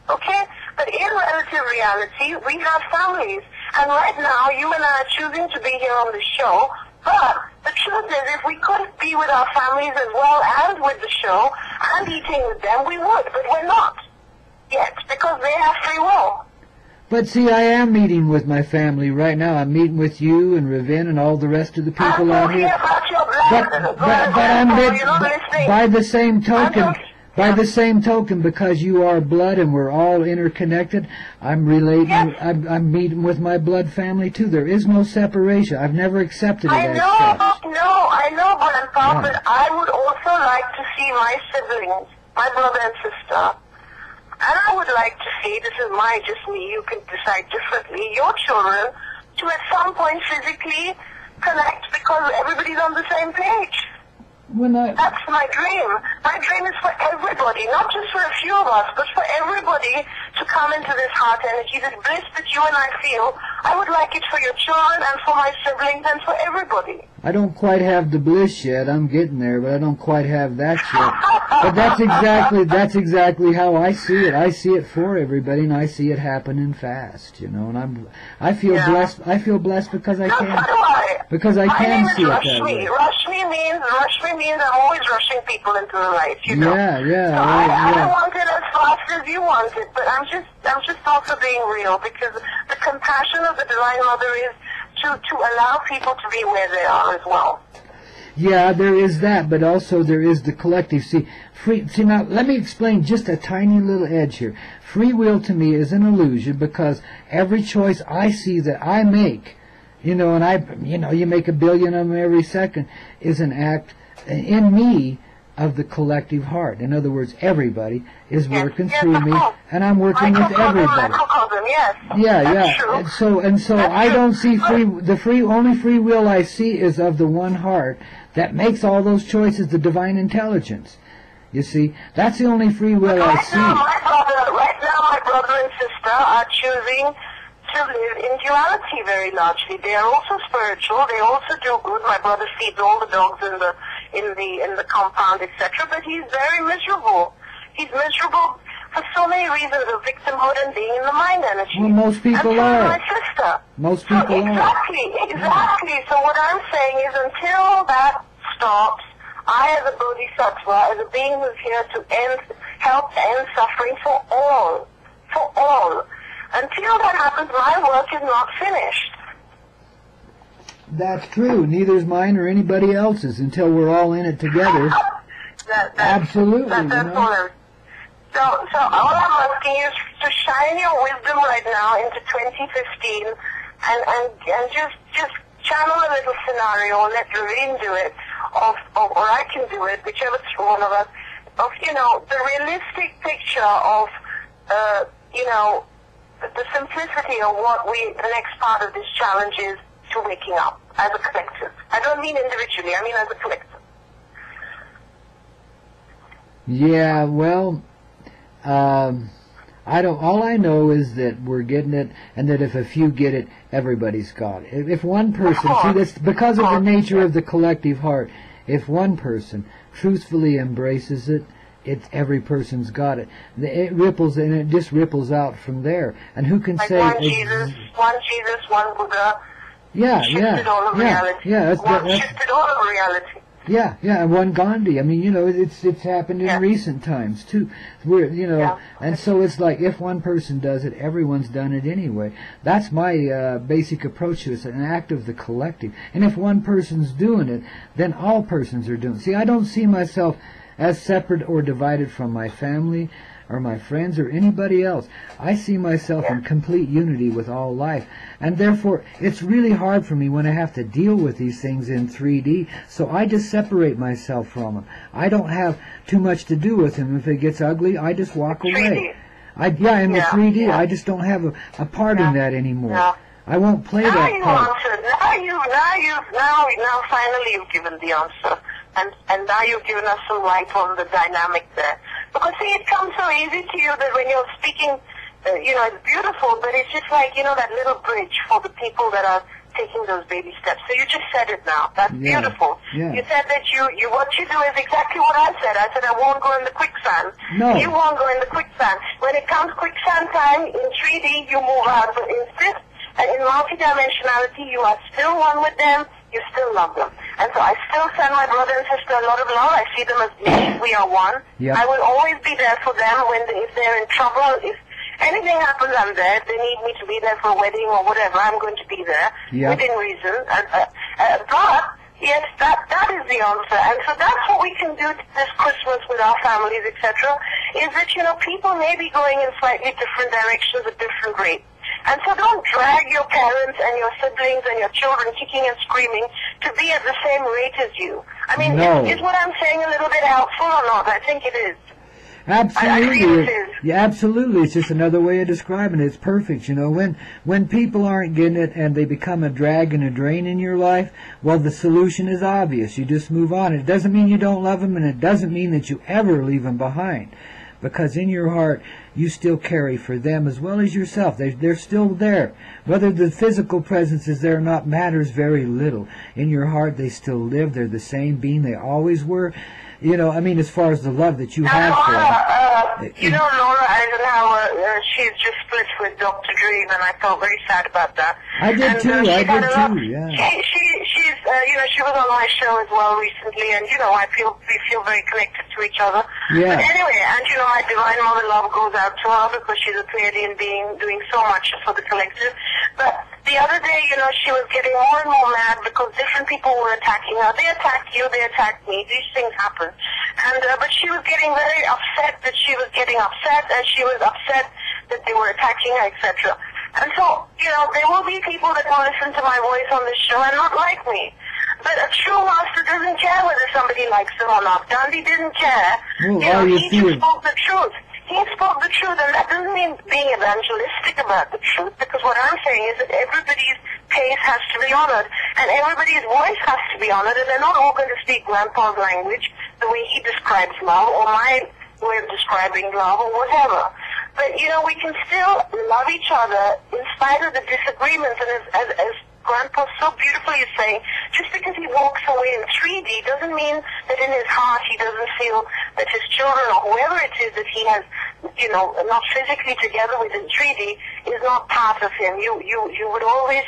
Okay? But in relative reality, we have families. And right now, you and I are choosing to be here on the show, but the truth is, if we could be with our families as well as with the show, and eating with them, we would, but we're not. Yet, because they have free will. But see, I am meeting with my family right now. I'm meeting with you and Ravenne and all the rest of the people out here. But I'm by the same token. By the same token, because you are blood and we're all interconnected, I'm relating. Yes. I'm meeting with my blood family too. There is no separation. I've never accepted it as such. I know, Grandpa, but I would also like to see my siblings, my brother and sister. And I would like to see, this is just me, you can decide differently, your children to at some point physically connect because everybody's on the same page. That's my dream. My dream is for everybody, not just for a few of us, but for everybody to come into this heart energy, this bliss that you and I feel. I would like it for your children and for my siblings and for everybody. I don't quite have the bliss yet. I'm getting there, but I don't quite have that yet. But that's exactly how I see it. I see it for everybody, and I see it happening fast, And I feel blessed. I feel blessed because I can. Because I can see it that way. Rashmi means I'm always rushing people into the light, Yeah. So I want it as fast as you want it, but I'm just also being real, because the compassion of the Divine Mother is to allow people to be where they are as well. Yeah, there is that, but also there is the collective. See, now let me explain just a tiny little edge here. Free will to me is an illusion, because every choice I see that I make, and you make a billion of them every second, is an act in me of the collective heart. In other words, everybody is working through me, and I'm working with everybody. And so I don't see only free will I see is of the one heart that makes all those choices, the divine intelligence. You see, that's the only free will I see. Right now, my brother and sister are choosing to live in duality very largely. They are also spiritual. They also do good. My brother feeds all the dogs in the compound, etc. But he's very miserable. He's miserable for so many reasons of victimhood and being in the mind energy. Well, most people are. My sister. Most people are. Exactly. So what I'm saying is, until that stops, I, as a bodhisattva, as a being who's here to help end suffering for all. Until that happens, my work is not finished. That's true. Neither's mine or anybody else's until we're all in it together. Absolutely. So all I'm asking you is to shine your wisdom right now into 2015 and just channel a little scenario, let Ravenne do it, or I can do it, whichever one of us, of, the realistic picture of, the simplicity of what the next part of this challenge is to waking up as a collective. I don't mean individually, I mean as a collective. Yeah, well, all I know is that we're getting it, and that if a few get it, everybody's got it. If one person, see, that's because of the nature of the collective heart, if one person truthfully embraces it, every person's got it. It ripples, and it just ripples out from there. And who can say... One Jesus, one Buddha. Shifted all of reality. Shifted all of reality. Yeah, and one Gandhi. I mean, it's happened in recent times too. And so it's like, if one person does it, everyone's done it anyway. That's my basic approach to it. It's an act of the collective. And if one person's doing it, then all persons are doing it. See, I don't see myself as separate or divided from my family or my friends or anybody else. I see myself in complete unity with all life. And therefore, it's really hard for me when I have to deal with these things in 3D, so I just separate myself from them. I don't have too much to do with them. If it gets ugly, I just walk away. In the 3D, I just don't have a part in that anymore. I won't play now that you part. answered. Now finally you've given the answer. And now you've given us some light on the dynamic there. Because see, it comes so easy to you that when you're speaking, it's beautiful, but it's just like, that little bridge for the people that are taking those baby steps. So you just said it now. That's beautiful. Yeah. You said that what you do is exactly what I said. I said I won't go in the quicksand. No. You won't go in the quicksand. When it comes quicksand time in 3D, you move out. But in fifth, and in multidimensionality, you are still one with them. You still love them. And so I still send my brother and sister a lot of love. I see them as we are one. Yep. I will always be there for them if they're in trouble. If anything happens, I'm there. If they need me to be there for a wedding or whatever, I'm going to be there within reason. But yes, that is the answer. And so that's what we can do this Christmas with our families, etc. Is that people may be going in slightly different directions at different rates. And so don't drag your parents and your siblings and your children kicking and screaming to be at the same rate as you. I mean, is what I'm saying a little bit helpful or not? I think it is. Absolutely. I feel it is. Yeah, absolutely. It's just another way of describing it. It's perfect. When people aren't getting it and they become a drag and a drain in your life, well, the solution is obvious. You just move on. It doesn't mean you don't love them, and it doesn't mean that you ever leave them behind. Because in your heart, you still carry for them as well as yourself. They're still there. Whether the physical presence is there or not matters very little. In your heart, they still live. They're the same being they always were. As far as the love that you have for them. Laura Eisenhower, she's just split with Dr. Dream, and I felt very sad about that. I did too, yeah. She was on my show as well recently, and, we feel very connected to each other. Yeah. But anyway, and, my divine mother love goes out to her because she's a Pleiadian being doing so much for the collective. But the other day, she was getting more and more mad because different people were attacking her. They attacked you, they attacked me. These things happen. And but she was getting very upset that she was getting upset, and she was upset that they were attacking her, etc. And so, there will be people that will listen to my voice on this show and not like me. But a true master doesn't care whether somebody likes him or not. Gandhi didn't care. He just spoke the truth. He spoke the truth, and that doesn't mean being evangelistic about the truth, because what I'm saying is that everybody's pace has to be honored, and everybody's voice has to be honored, and they're not all going to speak Grandpa's language the way he describes love, or my way of describing love, or whatever. But, we can still love each other in spite of the disagreements, and as Grandpa so beautifully is saying, just because he walks away in 3D doesn't mean that in his heart he doesn't feel that his children or whoever it is that he has, not physically together with in 3D is not part of him. You would always,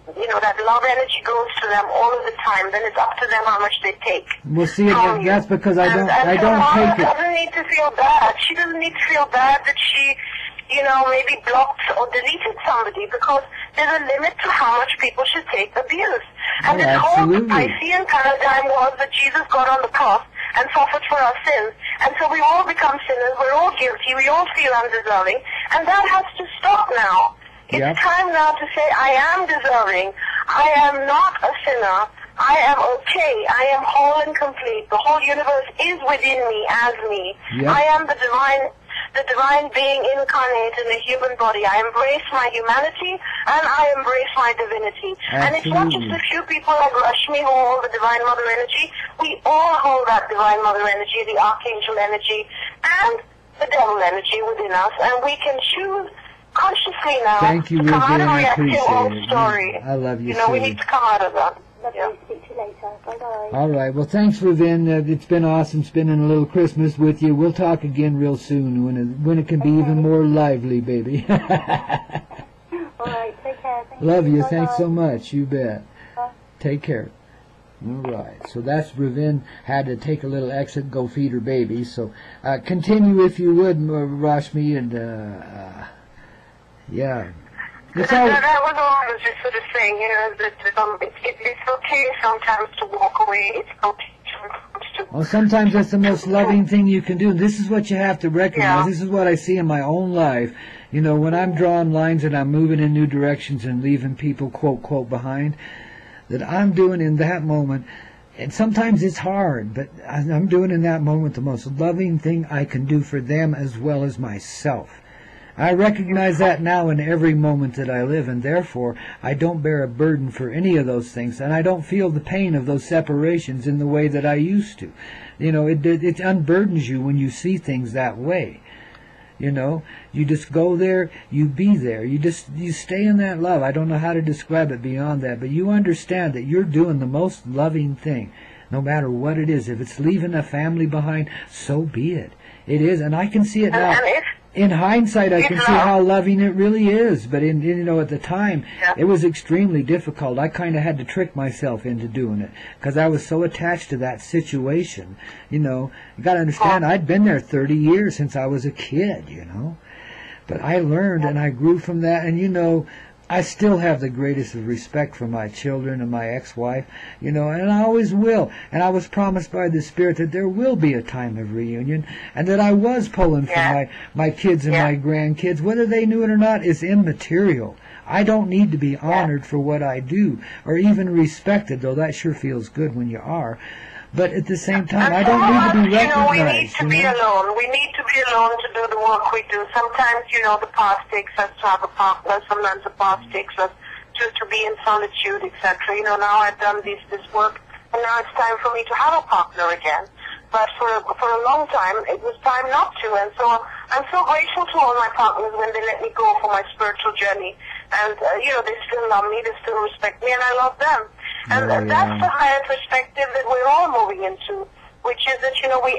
that love energy goes to them all of the time. Then it's up to them how much they take. Well, see, that's because I don't take it. Mom doesn't need to feel bad. She doesn't need to feel bad that she, maybe blocked or deleted somebody, because there's a limit to how much people should take abuse. And this whole Piscean paradigm was that Jesus got on the cross and suffered for our sins. And so we all become sinners, we're all guilty, we all feel undeserving, and that has to stop now. It's time now to say, I am deserving, I am not a sinner, I am okay, I am whole and complete, the whole universe is within me as me. I am the divine being incarnate in a human body. I embrace my humanity and I embrace my divinity. Absolutely. And it's not just a few people like Rashmi who hold the divine mother energy. We all hold that divine mother energy, the archangel energy, and the devil energy within us. And we can choose consciously now to come out of reactive old story. I love you, we need to come out of that. Lovely. Speak to you later. Bye-bye. All right. Well, thanks, Ravenne. It's been awesome spending a little Christmas with you. We'll talk again real soon when it can be even more lively, baby. All right. Take care. Love you. Bye-bye. Thanks so much. You bet. Bye. Take care. All right. So that's Ravenne had to take a little exit, go feed her baby. So continue if you would, Rashmi, and yeah. That was all I was just sort of saying, that it's okay sometimes to walk away. It's okay sometimes to... Well, sometimes that's the most loving thing you can do. This is what you have to recognize. This is what I see in my own life. When I'm drawing lines and I'm moving in new directions and leaving people, quote, quote, behind, that I'm doing in that moment, and sometimes it's hard, but I'm doing in that moment the most loving thing I can do for them as well as myself. I recognize that now in every moment that I live, and therefore I don't bear a burden for any of those things, and I don't feel the pain of those separations in the way that I used to. You know, it unburdens you when you see things that way. You know, you just go there, you be there, you stay in that love. I don't know how to describe it beyond that, but you understand that you're doing the most loving thing, no matter what it is. If it's leaving a family behind, so be it. It is, and I can see it now. In hindsight, I can see how loving it really is, but at the time, it was extremely difficult. I kind of had to trick myself into doing it, because I was so attached to that situation. You know, you got to understand, I'd been there 30 years since I was a kid, you know. But I learned and I grew from that, and I still have the greatest of respect for my children and my ex-wife, and I always will. And I was promised by the Spirit that there will be a time of reunion, and that I was pulling for my kids and my grandkids. Whether they knew it or not is immaterial. I don't need to be honored for what I do, or even respected, though that sure feels good when you are. But at the same time, I don't need to be recognized. We need to be alone. We need to be alone to do the work we do. Sometimes, the past takes us to have a partner. Sometimes the past takes us to be in solitude, etc. Now I've done this work, and now it's time for me to have a partner again. But for a long time, it was time not to. And so I'm so grateful to all my partners when they let me go for my spiritual journey. And, they still love me, they still respect me, and I love them. And that's the higher perspective that we're all moving into, which is that, we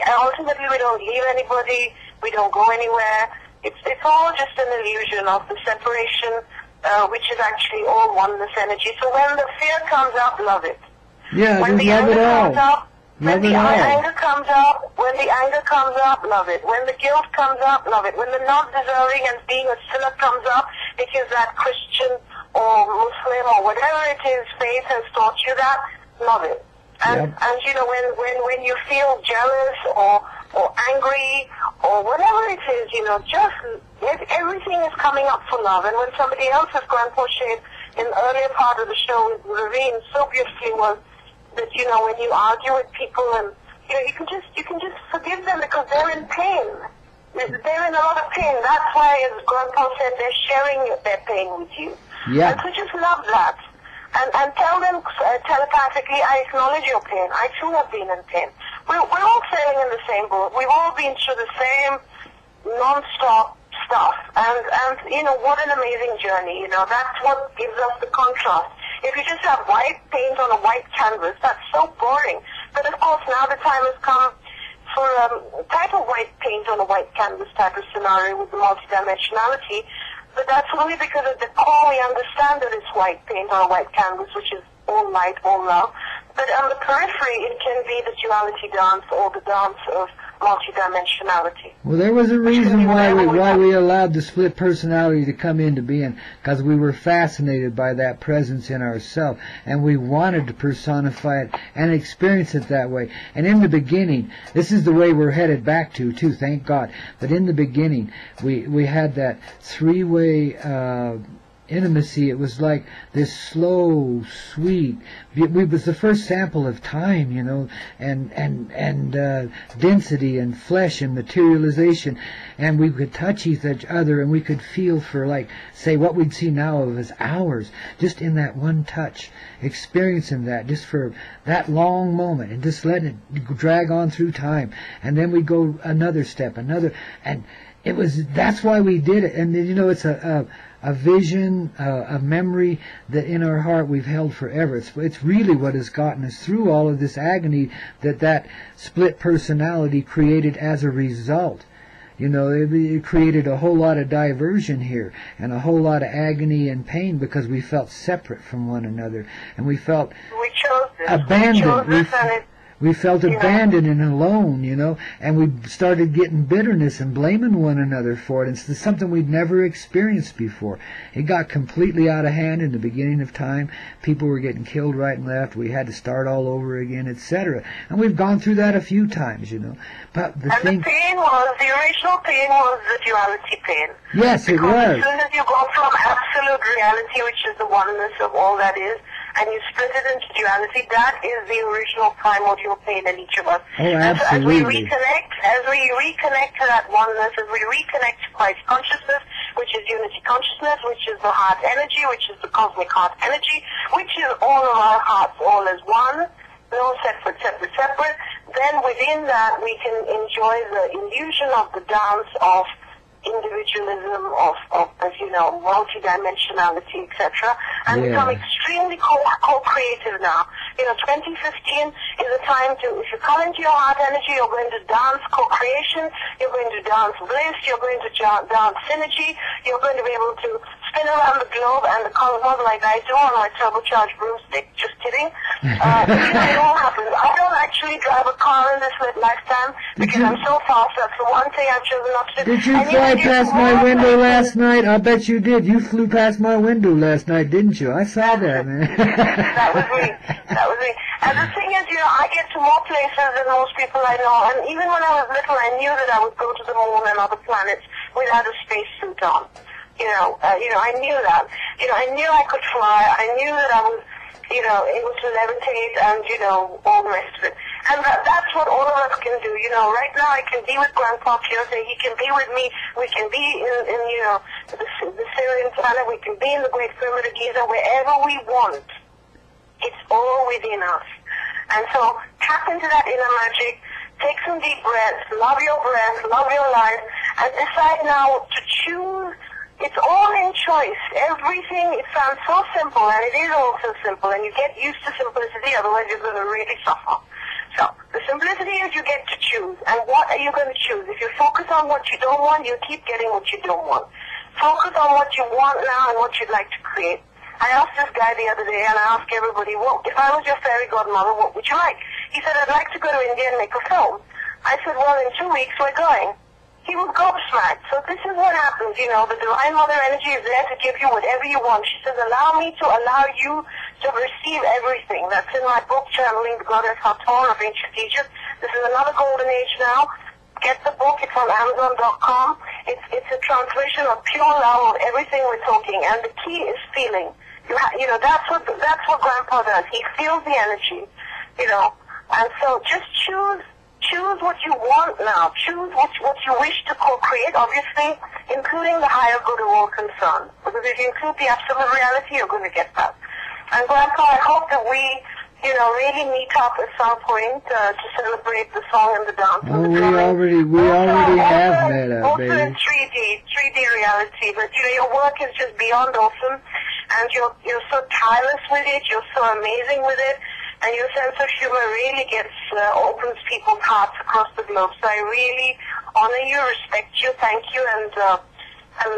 don't leave anybody, we don't go anywhere. It's all just an illusion of the separation, which is actually all oneness energy. So when the fear comes up, love it. Yeah, when the love anger it all. comes up, when the anger comes up, love it. When the guilt comes up, love it. When the not deserving and being a sinner comes up, because that Christian or Muslim or whatever it is, faith has taught you that, love it. And when you feel jealous or angry or whatever it is, everything is coming up for love. And when somebody else, as Grandpa shared in the earlier part of the show with Ravenne so beautifully, was that, when you argue with people and, you can just forgive them because they're in pain. They're in a lot of pain. That's why, as Grandpa said, they're sharing their pain with you. Yeah. And so just love that. And tell them telepathically, I acknowledge your pain. I too have been in pain. We're all sailing in the same boat. We've all been through the same non-stop stuff. And what an amazing journey. That's what gives us the contrast. If you just have white paint on a white canvas, that's so boring. But of course, now the time has come for a type of white paint on a white canvas type of scenario with the multidimensionality. But that's only because at the core we understand that it's white paint on a white canvas, which is all light, all love. But on the periphery, it can be the duality dance or the dance of multidimensionality. Well, there was a reason why we allowed the split personality to come into being, because we were fascinated by that presence in ourselves, and we wanted to personify it and experience it that way. And in the beginning, this is the way we're headed back to, too, thank God. But in the beginning, we had that three-way intimacy. It was like this slow, sweet. It was the first sample of time, and density and flesh and materialization, and we could touch each other, and we could feel for, like, say, what we'd see now of as hours, just in that one touch, experiencing that just for that long moment, and just letting it drag on through time, and then we go another step, and that's why we did it. And it's a vision, a memory that in our heart we've held forever. It's really what has gotten us through all of this agony that split personality created as a result. It created a whole lot of diversion here and a whole lot of agony and pain because we felt separate from one another, and we felt abandoned. We felt abandoned and alone, and we started getting bitterness and blaming one another for it. It's something we'd never experienced before. It got completely out of hand in the beginning of time. People were getting killed right and left. We had to start all over again, etc. And we've gone through that a few times, But the original pain was the duality pain. Yes, it was. As soon as you go from absolute reality, which is the oneness of all that is, and you split it into duality, that is the original primordial pain in each of us. Oh, absolutely. And so as we reconnect to that oneness, as we reconnect to Christ consciousness, which is unity consciousness, which is the heart energy, which is the cosmic heart energy, which is all of our hearts all as one, no separate, then within that we can enjoy the illusion of the dance of individualism, of you know, multidimensionality, etc., and become extremely co-creative now. You know, 2015 is a time to, if you come into your heart energy, you're going to dance co-creation, you're going to dance bliss, you're going to dance synergy, you're going to be able to spin around the globe and the cosmos like I do on my turbocharged broomstick. Just kidding. You know, it all happens. I don't actually drive a car in this lifetime because I'm so fast. That's the one thing I've chosen not to do. Did you fly past my window last night? I bet you did. You flew past my window last night, didn't you? I saw that, man. That was me. That was me. And the thing is, you know, I get to more places than most people I know. And even when I was little, I knew that I would go to the moon and other planets without a spacesuit on. You know, I knew that. You know, I knew I could fly. I knew that I was, you know, able to levitate and, you know, all the rest of it. And that's what all of us can do. You know, right now I can be with Grandpa Koyote. He can be with me. We can be in you know, the Syrian planet. We can be in the Great Pyramid of Giza, wherever we want. It's all within us. And so tap into that inner magic. Take some deep breaths. Love your breath. Love your life. And decide now to choose. It's all in choice. Everything, it sounds so simple, and it is also simple, and you get used to simplicity, otherwise you're going to really suffer. So, the simplicity is you get to choose. And what are you going to choose? If you focus on what you don't want, you keep getting what you don't want. Focus on what you want now and what you'd like to create. I asked this guy the other day, and I asked everybody, well, if I was your fairy godmother, what would you like? He said, I'd like to go to India and make a film. I said, well, in 2 weeks we're going. He was gobsmacked. So this is what happens, you know, the Divine Mother energy is there to give you whatever you want. She says, allow me to allow you to receive everything. That's in my book, Channeling the Goddess Hathor of Ancient Egypt. This is another golden age now. Get the book. It's on Amazon.com. It's a translation of pure love of everything we're talking. And the key is feeling. You know, that's what Grandpa does. He feels the energy, you know. And so just choose what you want now. Choose what you wish to co-create, obviously, including the higher good of all concerned. Because if you include the absolute reality, you're going to get that. And Grandpa, I hope that we, you know, really meet up at some point to celebrate the song and the dance. Oh, we already have met up, baby. Also in 3D reality. But, you know, your work is just beyond awesome. And you're so tireless with it. You're so amazing with it. And your sense of humor really opens people's hearts across the globe. So I really honor you, respect you, thank you,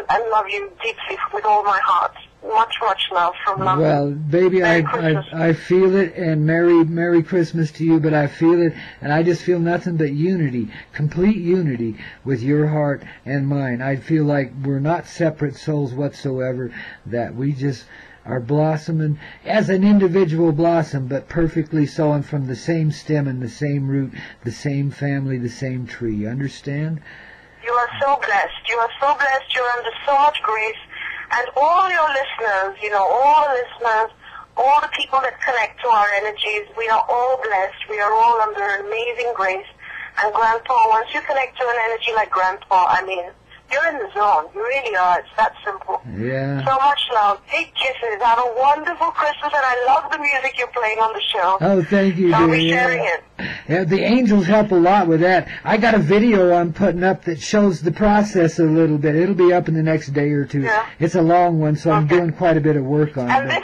and love you deeply with all my heart. Much, much love from London. Well, baby, I feel it, and Merry Christmas to you, but I feel it, and I just feel nothing but unity, complete unity with your heart and mine. I feel like we're not separate souls whatsoever, that we just are blossoming as an individual blossom, but perfectly so, and from the same stem and the same root, the same family, the same tree. You understand? You are so blessed. You are so blessed. You're under so much grace. And all your listeners, you know, all the listeners, all the people that connect to our energies, we are all blessed. We are all under amazing grace. And Grandpa, once you connect to an energy like Grandpa, I mean, you're in the zone. You really are. It's that simple. Yeah. So much love. Big kisses. Have a wonderful Christmas, and I love the music you're playing on the show. Oh, thank you, dear. I'll be sharing it. Yeah, the angels help a lot with that. I got a video I'm putting up that shows the process a little bit. It'll be up in the next day or two. Yeah. It's a long one, so I'm doing quite a bit of work on it. And this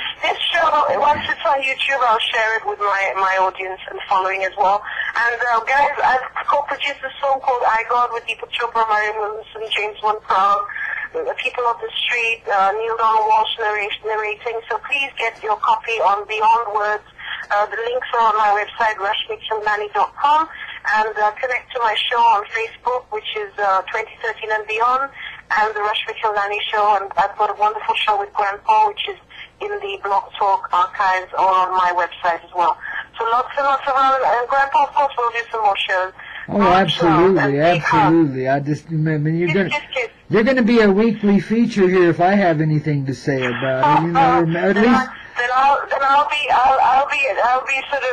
show, once it's on YouTube, I'll share it with my audience and following as well. And guys, I've co-produced a song called I God with Deepak Chopra, Mary Williamson, James One Proud, the people of the street, Neil Donald Walsh narrating. So please get your copy on Beyond Words. The links are on my website, RashmiKhilnani.com, and connect to my show on Facebook, which is 2013 and Beyond, and the Rashmi Khilnani Show. And I've got a wonderful show with Grandpa, which is in the Blog Talk archives or on my website as well. So lots and lots of love, and Grandpa, of course, will do some more shows. Oh, absolutely, absolutely. I mean, you're going to be a weekly feature here if I have anything to say about it, you know, or at then I'll be sort of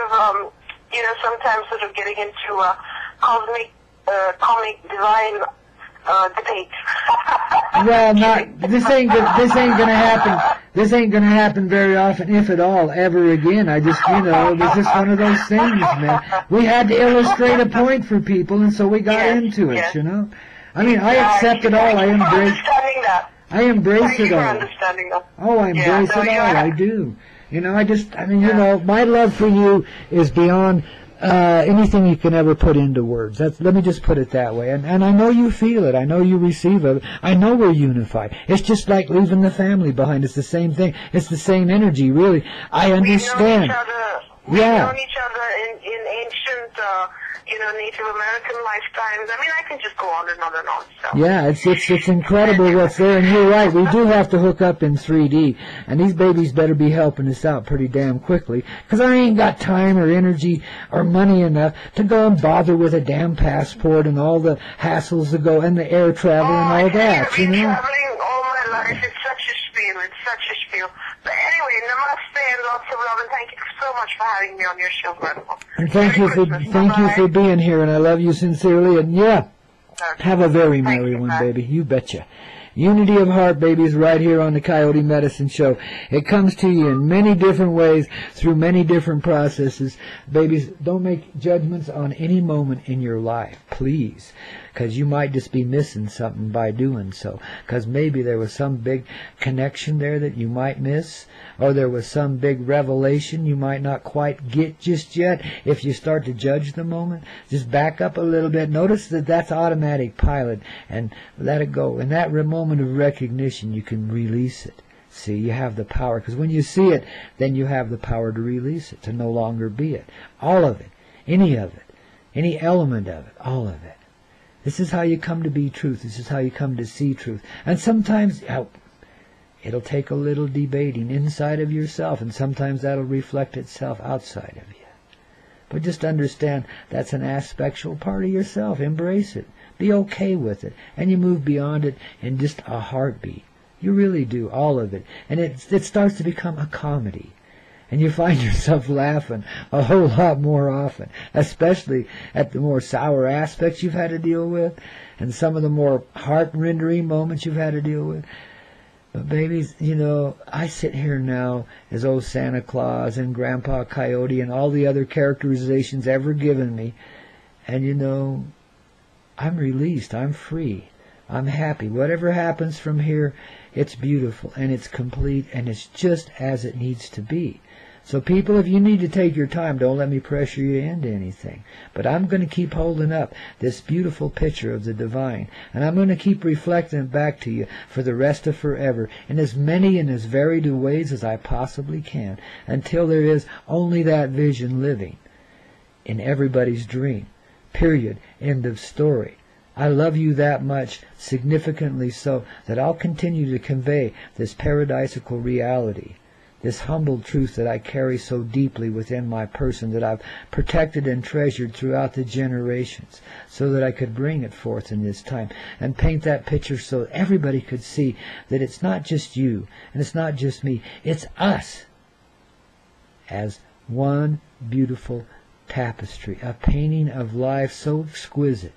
sometimes sort of getting into comic divine debate. Well, this ain't gonna happen. This ain't gonna happen very often, if at all, ever again. I just, it's just one of those things, man. We had to illustrate a point for people, and so we got into it, I mean, I accept it all. I embrace it all. Oh, I embrace it all. I do. My love for you is beyond anything you can ever put into words. Let me just put it that way. And I know you feel it. I know you receive it. I know we're unified. It's just like leaving the family behind. It's the same thing. It's the same energy, really. I understand. We've known each other in ancient, Native American lifetimes. I mean, I can just go on and on and on. So. Yeah, it's incredible what's there. And you're right, we do have to hook up in 3D. And these babies better be helping us out pretty damn quickly. Because I ain't got time or energy or money enough to go and bother with a damn passport and all the hassles to go and the air travel and all that, I've been traveling all my life. It's such a spiel. But anyway, namaste and lots of love, and thank you so much for having me on your show, Grandpa. And thank you for being here, and I love you sincerely, and have a very merry one, baby. You betcha. Unity of heart, babies, right here on the Coyote Medicine Show. It comes to you in many different ways, through many different processes. Babies, don't make judgments on any moment in your life, please, because you might just be missing something by doing so, because maybe there was some big connection there that you might miss, or there was some big revelation you might not quite get just yet. If you start to judge the moment, just back up a little bit. Notice that that's automatic pilot, and let it go. In that moment of recognition, you can release it. See, you have the power, because when you see it, then you have the power to release it, to no longer be it. All of it, any element of it, all of it. This is how you come to be truth. This is how you come to see truth. And sometimes it'll take a little debating inside of yourself, and sometimes that'll reflect itself outside of you. But just understand that's an aspectual part of yourself. Embrace it. Be okay with it. And you move beyond it in just a heartbeat. You really do, all of it. And it starts to become a comedy. And you find yourself laughing a whole lot more often, especially at the more sour aspects you've had to deal with, and some of the more heart-rending moments you've had to deal with. But babies, I sit here now as old Santa Claus and Grandpa Coyote and all the other characterizations ever given me, and I'm released, I'm free, I'm happy. Whatever happens from here, it's beautiful and it's complete and it's just as it needs to be. So people, if you need to take your time, don't let me pressure you into anything. But I'm going to keep holding up this beautiful picture of the divine, and I'm going to keep reflecting it back to you for the rest of forever in as many and as varied ways as I possibly can, until there is only that vision living in everybody's dream. Period. End of story. I love you that much, significantly so, that I'll continue to convey this paradisical reality, this humble truth that I carry so deeply within my person, that I've protected and treasured throughout the generations, so that I could bring it forth in this time and paint that picture so everybody could see that it's not just you and it's not just me, it's us as one beautiful tapestry, a painting of life so exquisite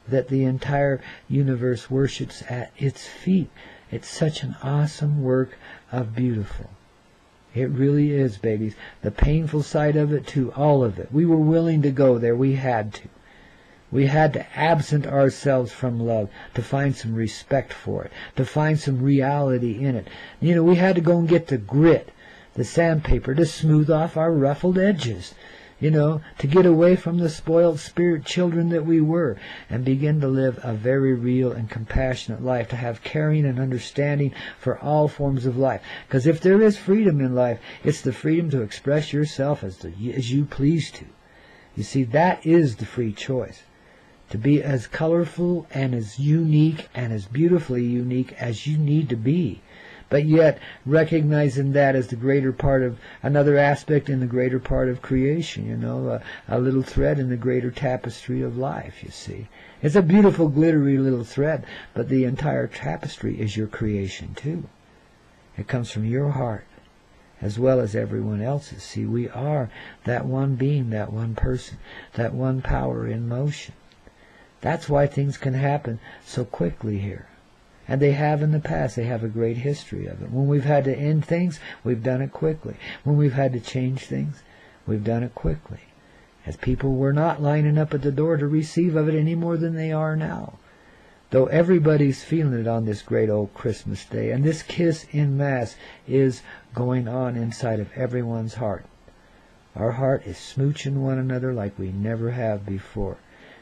that the entire universe worships at its feet. It's such an awesome work of beautiful. It really is, babies. The painful side of it, too, all of it. We were willing to go there. We had to. We had to absent ourselves from love to find some respect for it, to find some reality in it. We had to go and get the grit, the sandpaper, to smooth off our ruffled edges, to get away from the spoiled spirit children that we were and begin to live a very real and compassionate life, to have caring and understanding for all forms of life. Because if there is freedom in life, it's the freedom to express yourself as you please to. You see, that is the free choice. To be as colorful and as unique and as beautifully unique as you need to be. But yet recognizing that as the greater part of another aspect in the greater part of creation, a little thread in the greater tapestry of life, you see. It's a beautiful, glittery little thread, but the entire tapestry is your creation too. It comes from your heart, as well as everyone else's. See, we are that one being, that one person, that one power in motion. That's why things can happen so quickly here. And they have in the past. They have a great history of it. When we've had to end things, we've done it quickly. When we've had to change things, we've done it quickly. As people were not lining up at the door to receive of it any more than they are now. Though everybody's feeling it on this great old Christmas day. And this kiss in mass is going on inside of everyone's heart. Our heart is smooching one another like we never have before.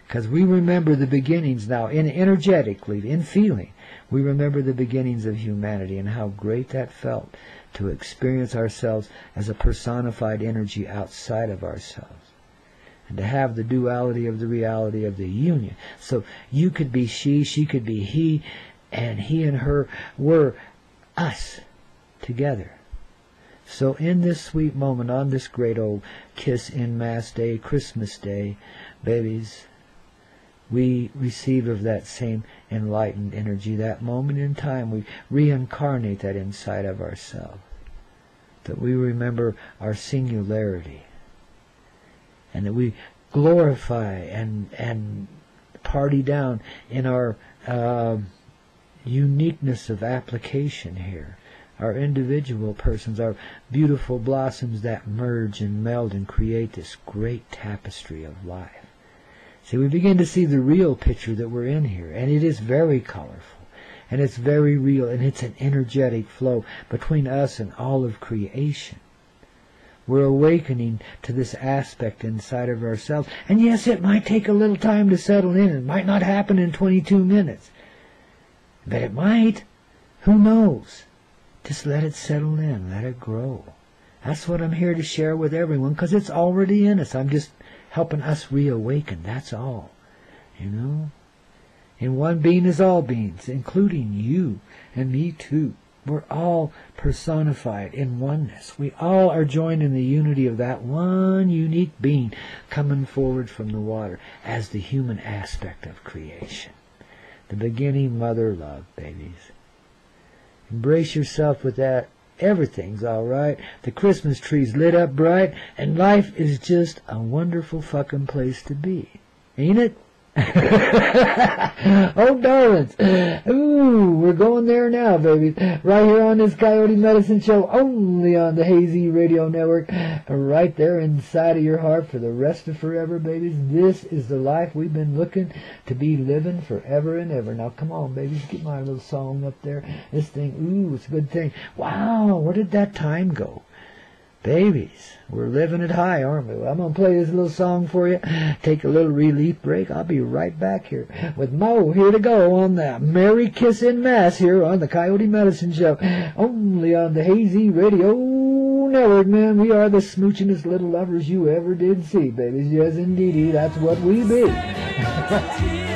Because we remember the beginnings now, energetically, in feeling. We remember the beginnings of humanity and how great that felt to experience ourselves as a personified energy outside of ourselves. And to have the duality of the reality of the union. So you could be she could be he, and he and her were us together. So in this sweet moment, on this great old Kiss in Mass Day, Christmas Day, babies, we receive of that same enlightened energy. That moment in time, we reincarnate that inside of ourselves. That we remember our singularity. And that we glorify and party down in our uniqueness of application here. Our individual persons, our beautiful blossoms that merge and meld and create this great tapestry of life. See, we begin to see the real picture that we're in here, and it is very colorful, and it's very real, and it's an energetic flow between us and all of creation. We're awakening to this aspect inside of ourselves. And yes, it might take a little time to settle in. It might not happen in 22 minutes. But it might. Who knows? Just let it settle in. Let it grow. That's what I'm here to share with everyone, because it's already in us. I'm just helping us reawaken. That's all. You know? In one being is all beings, including you and me too. We're all personified in oneness. We all are joined in the unity of that one unique being coming forward from the water as the human aspect of creation. The beginning mother love, babies. Embrace yourself with that. Everything's all right. The Christmas tree's lit up bright, and life is just a wonderful fucking place to be. Ain't it? Oh, darlings. Ooh, we're going there now, baby. Right here on this Coyote Medicine Show, only on the Hazy Radio Network. Right there inside of your heart for the rest of forever, babies. This is the life we've been looking to be living forever and ever. Now, come on, babies. Get my little song up there. This thing, ooh, it's a good thing. Wow, where did that time go? Babies, we're living it high, aren't we? I'm going to play this little song for you. Take a little relief break. I'll be right back here with Mo here to go on that Merry Kiss in Mass here on the Coyote Medicine Show. Only on the Hazy Radio Network, man. We are the smoochingest little lovers you ever did see, babies. Yes, indeedy. That's what we be.